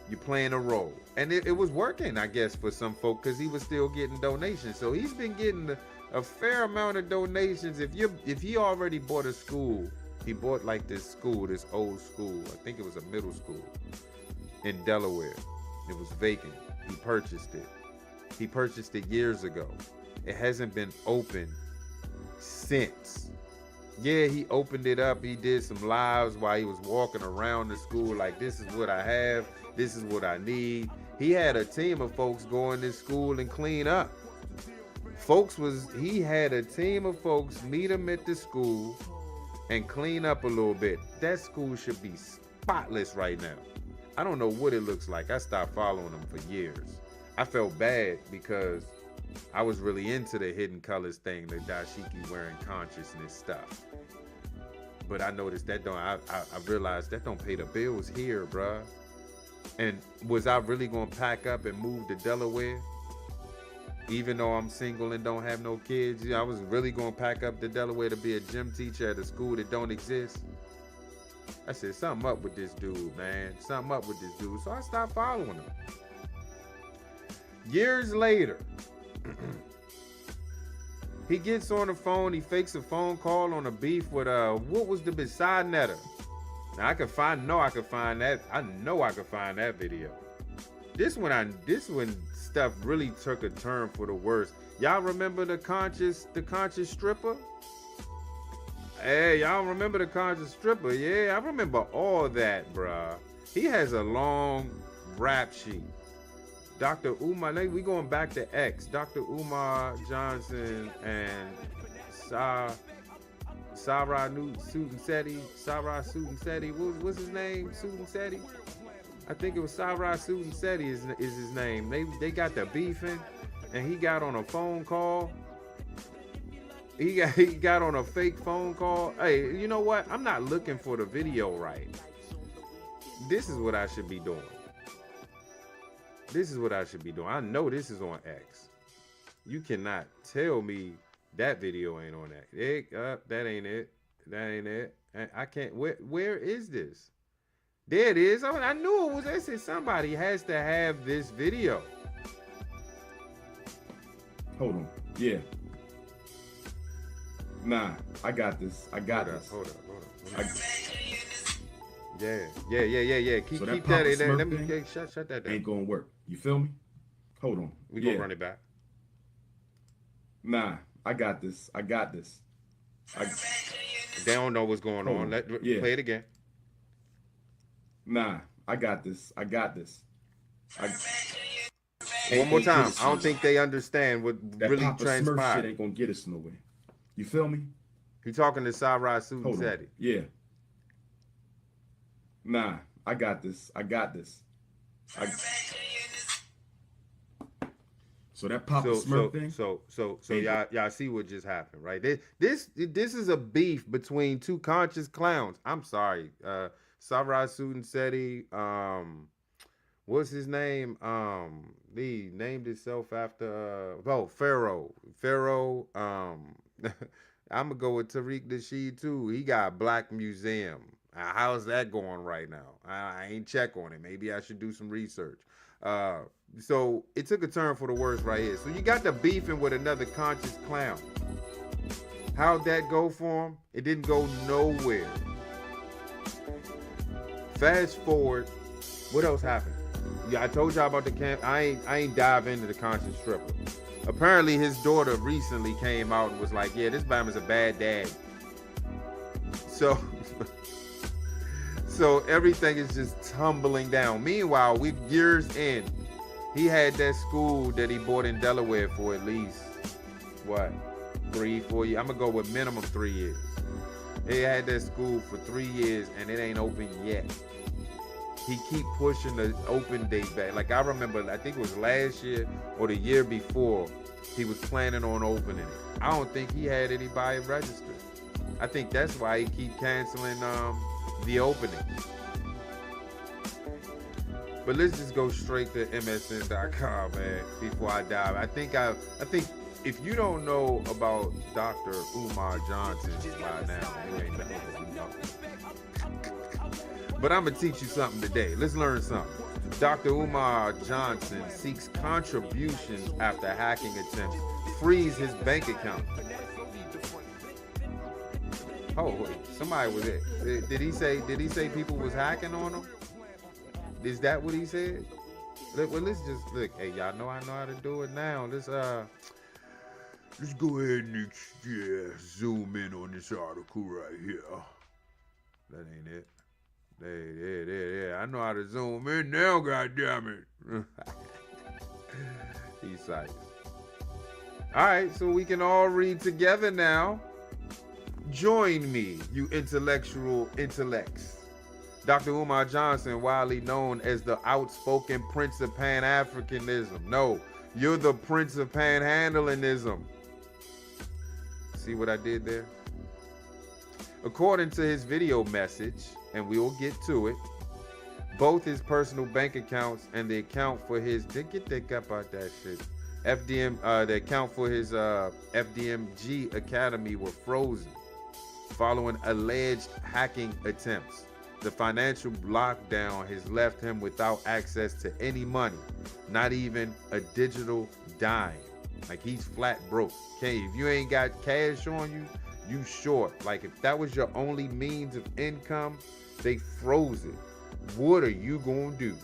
You playing a role. And it was working, I guess, for some folk, because he was still getting donations. So he's been getting a fair amount of donations. If he already bought a school, he bought like this old school. I think it was a middle school in Delaware. It was vacant. He purchased it. He purchased it years ago. It hasn't been open since. Yeah, he opened it up. He did some lives while he was walking around the school like, this is what I have. This is what I need. He had a team of folks go in this school and clean up. He had a team of folks meet him at the school and clean up a little bit. That school should be spotless right now. I don't know what it looks like. I stopped following him for years. I felt bad because I was really into the hidden colors thing, the dashiki wearing consciousness stuff. But I noticed that I realized that don't pay the bills here, bruh. And was I really gonna pack up and move to Delaware? Even though I'm single and don't have no kids, I was really gonna pack up to Delaware to be a gym teacher at a school that don't exist. I said, something up with this dude, man. Something up with this dude. So I stopped following him. Years later, he gets on the phone, he fakes a phone call on a beef with what was the beside netter. Now I know I could find that video. This one stuff really took a turn for the worse. Y'all remember the conscious stripper? Hey, y'all remember the conscious stripper? Yeah, I remember all that, bruh. He has a long rap sheet. Dr. Umar, we going back to X. Dr. Umar Johnson and Sarah Sutansetti. What's his name? Sutansetti? I think it was Sarah Sutansetti is his name. They got the beefing, and he got on a phone call. He got on a fake phone call. Hey, you know what? I'm not looking for the video right. This is what I should be doing. I know this is on X. You cannot tell me that video ain't on that. That ain't it. I can't. Where is this? There it is. I knew it was. I said somebody has to have this video. Hold on. Yeah. Nah, I got this. Hold up. Yeah. Keep that. Let me shut that down. Ain't gonna work. You feel me? Hold on. We gonna run it back. Nah, I got this. They don't know what's going on. Play it again. Nah, I got this. One more time. I don't think they understand what that really Papa Smurf transpired. shit ain't gonna get us nowhere. You feel me? He talking to Sarai Sudi Hold on. Seti. Yeah. Nah, I got this. So that Papa Smurf thing. So y'all see what just happened, right? This is a beef between two conscious clowns. I'm sorry, Sarai Sudi Seti. What's his name? He named himself after Pharaoh. Pharaoh. I'm gonna go with Tariq Nasheed too. He got Black Museum. How's that going right now? I ain't check on it. Maybe I should do some research. So it took a turn for the worse right here. So you got the beefing with another conscious clown. How'd that go for him? It didn't go nowhere. Fast forward, what else happened? Yeah, I told y'all about the camp. I ain't dive into the conscious stripper. Apparently his daughter recently came out and was like, yeah, this Bama's a bad dad. So everything is just tumbling down. Meanwhile, we years in, he had that school that he bought in Delaware for at least, 3-4 years? I'm gonna go with minimum 3 years. He had that school for 3 years and it ain't open yet. He keep pushing the open date back. Like I remember, I think it was last year or the year before, he was planning on opening it. I don't think he had anybody registered. I think that's why he keep canceling the opening. But let's just go straight to MSN.com, man, before I dive. I think if you don't know about Dr. Umar Johnson by now, you ain't know. But I'm going to teach you something today. Let's learn something. Dr. Umar Johnson seeks contributions after hacking attempts. Freeze his bank account. Oh, wait. Somebody was it. Did he say people was hacking on him? Is that what he said? Well, let's just look. Hey, y'all know I know how to do it now. Let's go ahead and zoom in on this article right here. That ain't it. There. I know how to zoom in now, goddammit. He's psyched. All right, so we can all read together now. Join me, you intellectual intellects. Dr. Umar Johnson, widely known as the outspoken Prince of Pan-Africanism. No, you're the Prince of Panhandlingism. See what I did there? According to his video message, and we will get to it, both his personal bank accounts and the account for his, get that up out that shit, the account for his FDMG Academy were frozen following alleged hacking attempts. The financial lockdown has left him without access to any money, not even a digital dime. Like he's flat broke. Okay, if you ain't got cash on you, you short. Like if that was your only means of income, they froze it. What are you gonna do?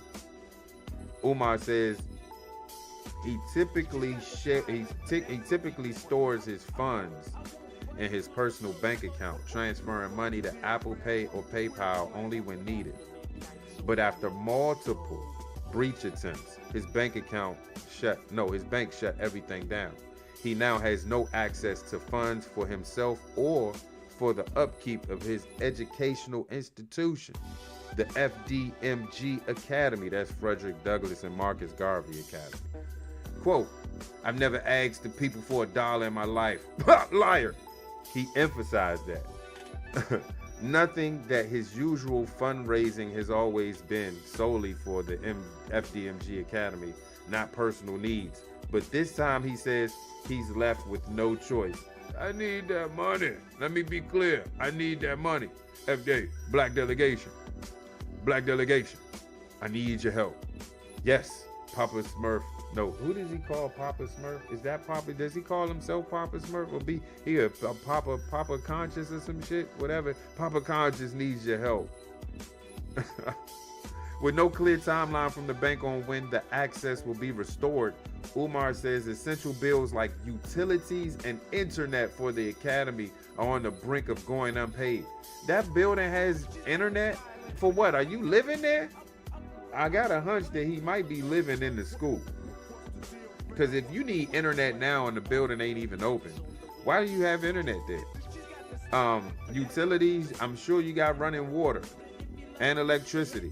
Umar says he typically stores his funds in his personal bank account, transferring money to Apple Pay or PayPal only when needed. But after multiple breach attempts, his bank shut everything down. He now has no access to funds for himself or for the upkeep of his educational institution, the FDMG Academy. That's Frederick Douglass and Marcus Garvey Academy. Quote, I've never asked the people for $1 in my life. Liar. He emphasized that. Nothing that his usual fundraising has always been solely for the FDMG Academy, not personal needs. But this time he says he's left with no choice. I need that money. Let me be clear. I need that money. FDA, black delegation. Black delegation. I need your help. Yes, Papa Smurf. No, who does he call Papa Smurf? Is that Papa? Does he call himself Papa Smurf? Or be he a Papa Conscious or some shit? Whatever. Papa Conscious needs your help. With no clear timeline from the bank on when the access will be restored, Umar says essential bills like utilities and internet for the academy are on the brink of going unpaid. That building has internet? For what? Are you living there? I got a hunch that he might be living in the school. Because if you need internet now and the building ain't even open, why do you have internet there? Utilities, I'm sure you got running water and electricity.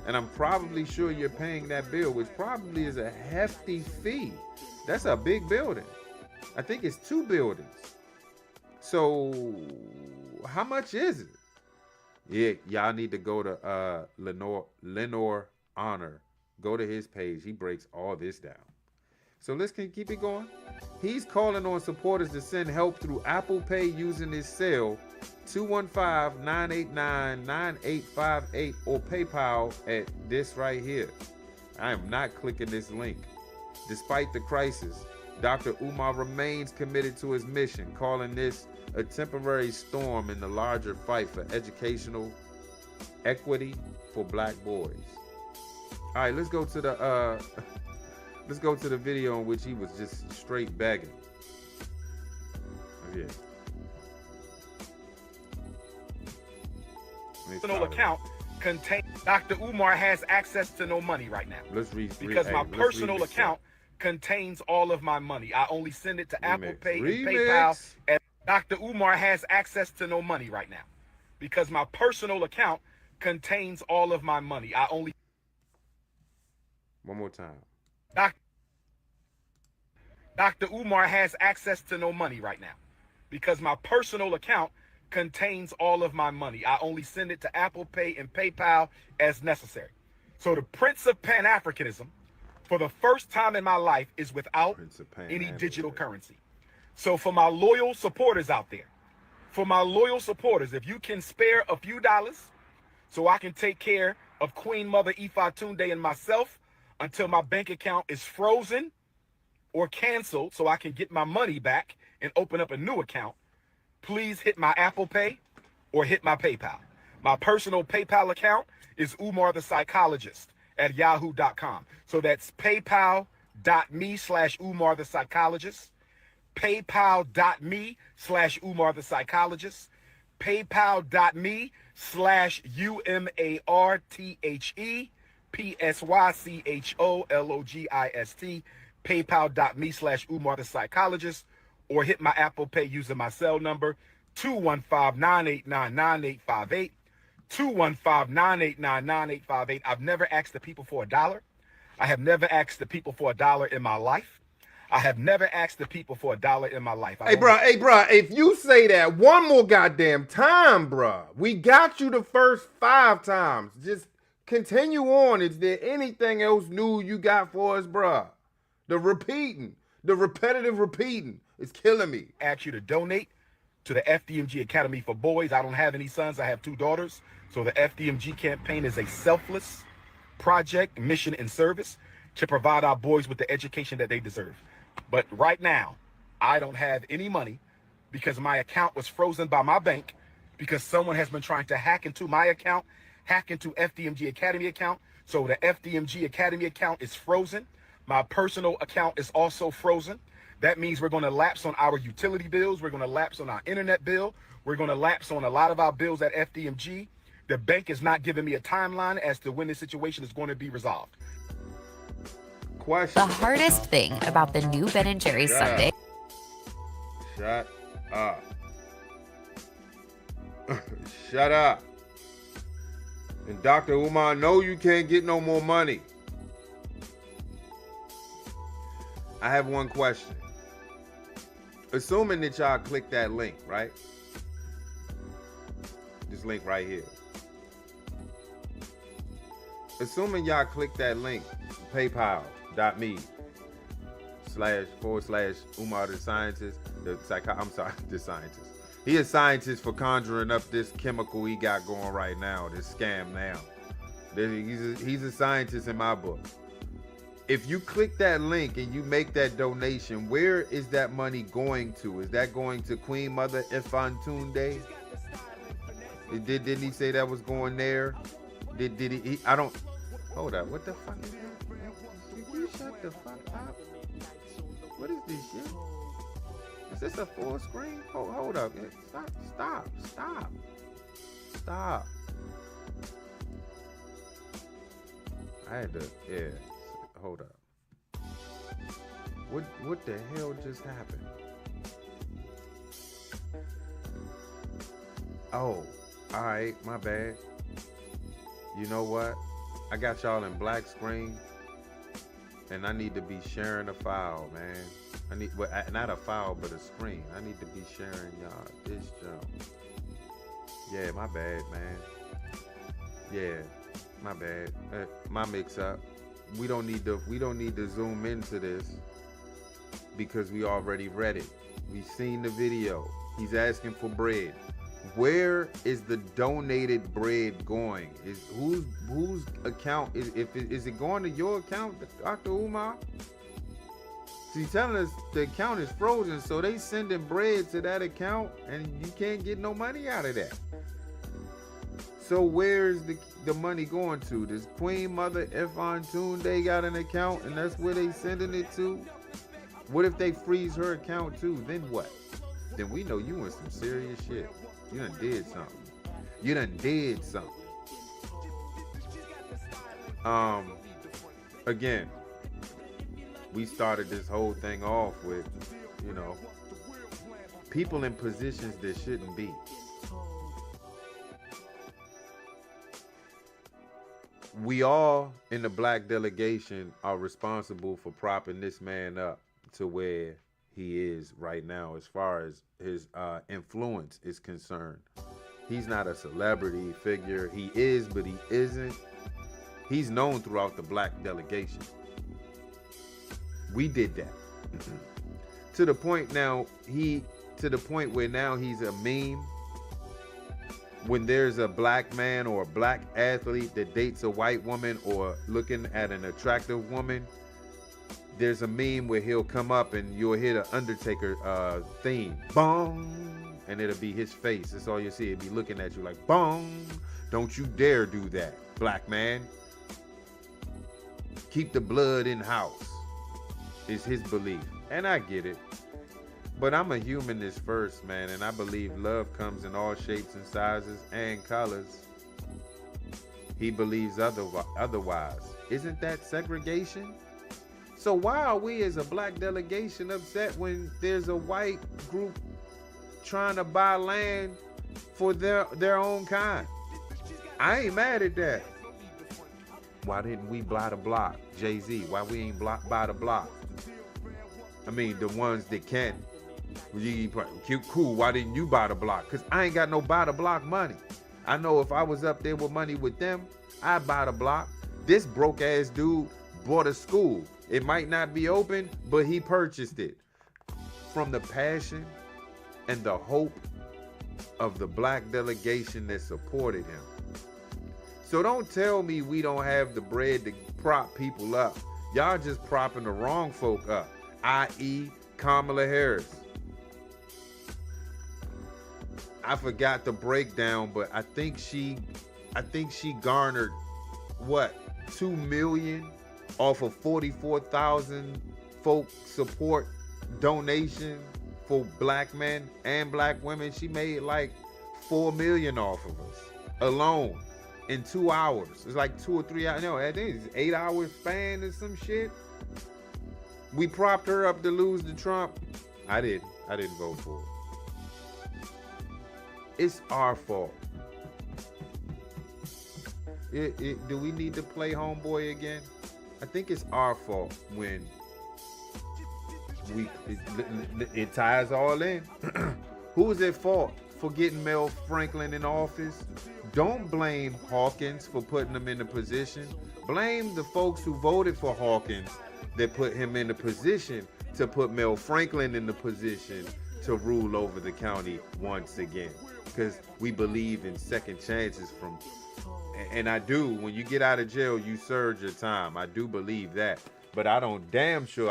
And I'm probably sure you're paying that bill, which probably is a hefty fee. That's a big building. I think it's 2 buildings. So how much is it? Yeah, y'all need to go to Lenore Honor. Go to his page. He breaks all this down. So let's keep it going. He's calling on supporters to send help through Apple Pay using his cell 215-989-9858 or PayPal at this right here. I am not clicking this link. Despite the crisis, Dr. Umar remains committed to his mission, calling this a temporary storm in the larger fight for educational equity for black boys. All right, let's go to the video in which he was just straight begging. Yeah. Personal account contains Dr. Umar has access to no money right now. Because my personal account contains all of my money. I only send it to Apple Pay and PayPal. And Dr. Umar has access to no money right now. Because my personal account contains all of my money. I only. One more time. Dr. Umar has access to no money right now. Because my personal account contains all of my money. I only send it to Apple Pay and PayPal as necessary. So the Prince of Pan-Africanism, for the first time in my life, is without any digital currency. So for my loyal supporters out there, if you can spare a few dollars so I can take care of Queen Mother Ifa Tunde and myself until my bank account is frozen or canceled so I can get my money back and open up a new account, please hit my Apple Pay or hit my PayPal. My personal PayPal account is Umar the Psychologist at yahoo.com. So that's paypal.me/Umar the Psychologist, paypal.me/Umar the Psychologist, paypal.me/UMARTHEPSYCHOLOGIST, paypal.me/Umar the Psychologist, or hit my Apple Pay using my cell number 215-989-9858, 215-989-9858. I've never asked the people for $1. I have never asked the people for $1 in my life. I have never asked the people for $1 in my life. Hey, bro, if you say that one more goddamn time, bro, we got you the first 5 times. Just continue on. Is there anything else new you got for us, bro? The repetitive repeating is killing me. Ask you to donate to the FDMG Academy for Boys. I don't have any sons. I have 2 daughters. So the FDMG campaign is a selfless project, mission, and service to provide our boys with the education that they deserve. But right now, I don't have any money because my account was frozen by my bank because someone has been trying to hack into my account, hack into FDMG Academy account. So the FDMG Academy account is frozen. My personal account is also frozen. That means we're going to lapse on our utility bills. We're going to lapse on our internet bill. We're going to lapse on a lot of our bills at FDMG. The bank is not giving me a timeline as to when the situation is going to be resolved. Question. The hardest thing about the new Ben & Jerry's Sunday. Shut up. Shut up. And Dr. Umar, no, you can't get no more money. I have one question. Assuming that y'all click that link, right? This link right here. Assuming y'all click that link, paypal.me//Umar the scientist, the scientist. He a scientist for conjuring up this chemical he got going right now, this scam now. He's a scientist in my book. If you click that link and you make that donation, where is that money going to? Is that going to Queen Mother Ifa Tunde? Didn't he say that was going there? Did he? I don't. Hold up. What the fuck is that? Did you shut the fuck up? What is this shit? Is this a full screen? Hold up. Stop. I had to. Yeah. Hold up. What the hell just happened? Oh, all right, my bad. You know what? I got y'all in black screen, and I need to be sharing a file, man. I need, well, not a file, but a screen. I need to be sharing y'all this jump. Yeah, my bad, man. Yeah, my bad. My mix up. We don't need to zoom into this because we already read it. We seen the video. He's asking for bread. Where is the donated bread going? Is whose account is it going to your account, Dr. Umar? He's telling us the account is frozen, so they sending bread to that account, and you can't get no money out of that. So where's the money going to? Does Queen Mother Tunde got an account, and that's where they sending it to? What if they freeze her account too? Then what? Then we know you in some serious shit. You done did something. Again, we started this whole thing off with, people in positions that shouldn't be. We all in the black delegation are responsible for propping this man up to where he is right now as far as his influence is concerned. He's not a celebrity figure. He is, but he isn't. He's known throughout the black delegation. We did that. to the point where now he's a meme. When there's a black man or a black athlete that dates a white woman or looking at an attractive woman, there's a meme where he'll come up and you'll hear the Undertaker theme, bong, and it'll be his face. That's all you see. It'll be looking at you like, bong, don't you dare do that, black man. Keep the blood in house is his belief, and I get it. But I'm a humanist first, man, and I believe love comes in all shapes and sizes and colors. He believes otherwise. Isn't that segregation? So why are we as a black delegation upset when there's a white group trying to buy land for their own kind? I ain't mad at that. Why didn't we buy the block? Jay-Z, why we ain't buy the block? I mean, the ones that can. Cool, why didn't you buy the block? Because I ain't got no buy the block money. I know if I was up there with money with them, I'd buy the block. This broke ass dude bought a school. It might not be open, but he purchased it. From the passion and the hope of the black delegation that supported him. So don't tell me we don't have the bread to prop people up. Y'all just propping the wrong folk up, i.e. Kamala Harris. I forgot the breakdown, but I think she garnered what, 2 million off of 44,000 folk support donation for black men and black women. She made like 4 million off of us alone in 2 hours. It's like 2 or 3 hours. No, I think it's 8 hour span or some shit. We propped her up to lose to Trump. I didn't vote for it. It's our fault. Do we need to play homeboy again? I think it's our fault when it ties all in. Who is at fault for getting Mel Franklin in office? Don't blame Hawkins for putting him in the position. Blame the folks who voted for Hawkins that put him in the position to put Mel Franklin in the position to rule over the county once again. Because we believe in second chances and I do. When you get out of jail, you serve your time. I do believe that. But I damn sure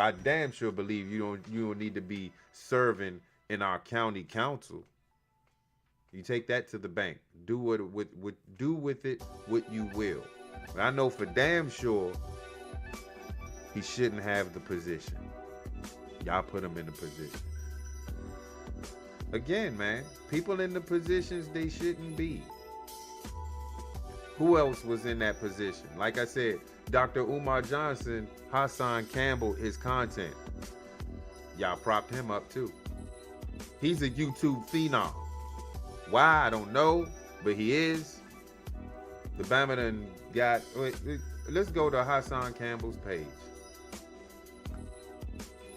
believe you don't need to be serving in our county council. You take that to the bank. Do with it what you will. But I know for damn sure he shouldn't have the position. Y'all put him in the position. Again, man, people in the positions they shouldn't be. Who else was in that position? Like I said, Dr. Umar Johnson, Hassan Campbell, his content. Y'all propped him up too. He's a YouTube phenom. Why? I don't know, but he is. The Bama done got. Let's go to Hassan Campbell's page.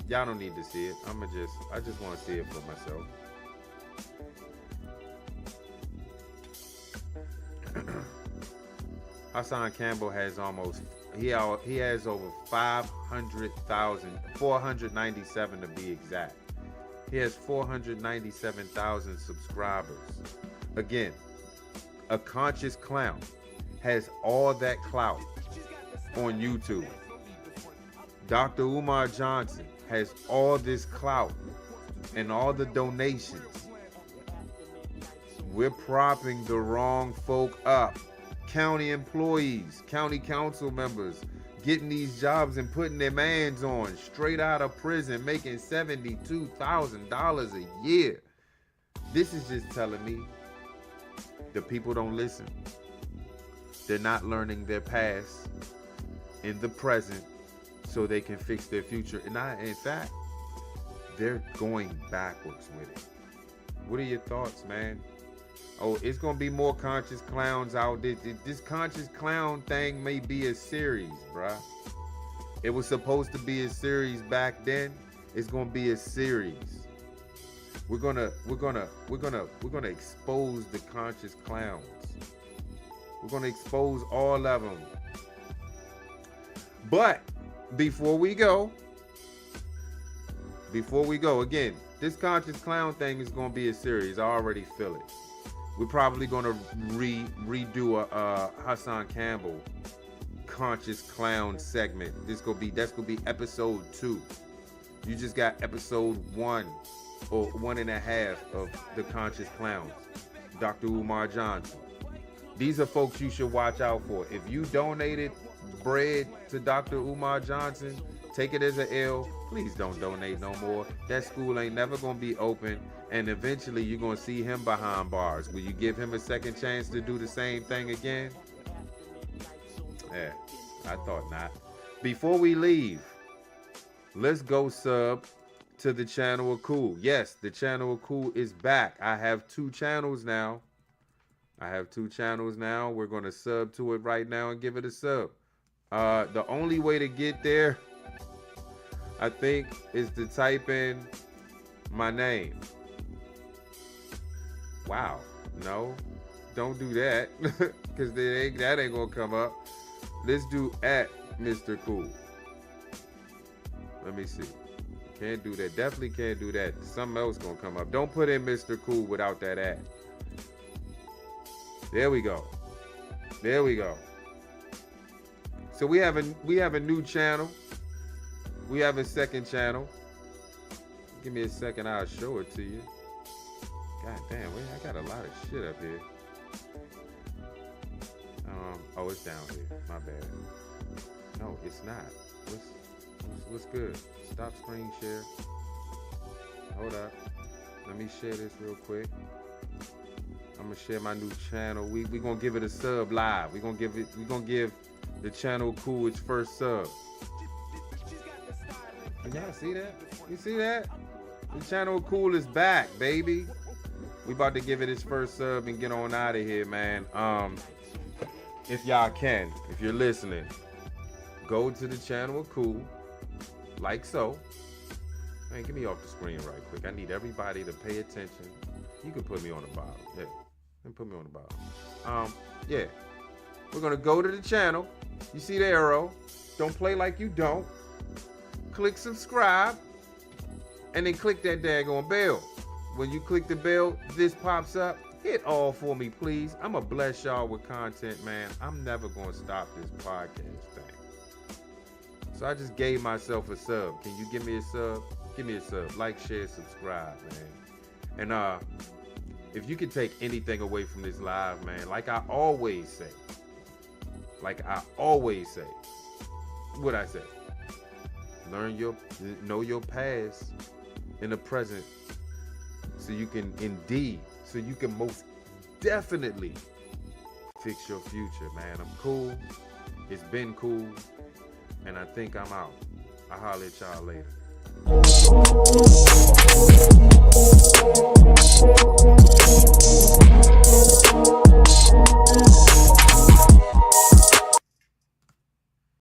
Y'all don't need to see it. I just want to see it for myself. Hassan Campbell has he has over 500,000, 497 to be exact. He has 497,000 subscribers. Again, a conscious clown has all that clout on YouTube. Dr. Umar Johnson has all this clout and all the donations. We're propping the wrong folk up. County employees, county council members, getting these jobs and putting their mans on straight out of prison, making $72,000 a year. This is just telling me the people don't listen. They're not learning their past in the present so they can fix their future. And in fact, they're going backwards with it. What are your thoughts, man? Oh, it's going to be more conscious clowns out there. This conscious clown thing may be a series, bruh. It was supposed to be a series back then. It's going to be a series. We're going to expose the conscious clowns. We're going to expose all of them. But before we go, again, this conscious clown thing is going to be a series. I already feel it. We're probably going to redo a Hassan Campbell conscious clown segment. That's gonna be episode 2. You just got episode 1 or 1.5 of the conscious clowns. Dr. Umar Johnson. These are folks you should watch out for. If you donated bread to Dr. Umar Johnson, take it as an L. Please don't donate no more. That school ain't never gonna be open, and eventually you're gonna see him behind bars. Will you give him a second chance to do the same thing again? Yeah, I thought not. Before we leave, let's go sub to the channel of Cool. Yes, the channel of Cool is back. I have 2 channels now. We're gonna sub to it right now and give it a sub. The only way to get there, I think, is to type in my name. Wow, no, don't do that, because that ain't gonna come up. Let's do at Mr. Cool. Let me see. Can't do that. Definitely can't do that. Something else gonna come up. Don't put in Mr. Cool without that at. There we go. So we have a new channel. We have a second channel. Give me a second, I'll show it to you. God damn, I got a lot of shit up here. Oh, it's down here. My bad. No, it's not. What's good? Stop screen share. Hold up. Let me share this real quick. I'm gonna share my new channel. We gonna give it a sub live. We gonna give the channel Cool its first sub. Y'all see that? You see that? The channel Cool is back, baby. We about to give it its first sub and get on out of here, man. If y'all can, if you're listening, go to the channel of Cool, like so. Man, get me off the screen right quick. I need everybody to pay attention. You can put me on the bottom. Yeah, and put me on the bottom. Yeah. We're gonna go to the channel. You see the arrow? Don't play like you don't. Click subscribe, and then click that daggone bell. When you click the bell, this pops up. Hit all for me, please. I'ma bless y'all with content, man. I'm never gonna stop this podcast thing. So I just gave myself a sub. Can you give me a sub? Give me a sub. Like, share, subscribe, man. And if you could take anything away from this live, man, like I always say, what I say, know your past in the present, so you can most definitely fix your future, man. I'm cool. It's been cool. And I think I'm out. I'll holler at y'all later.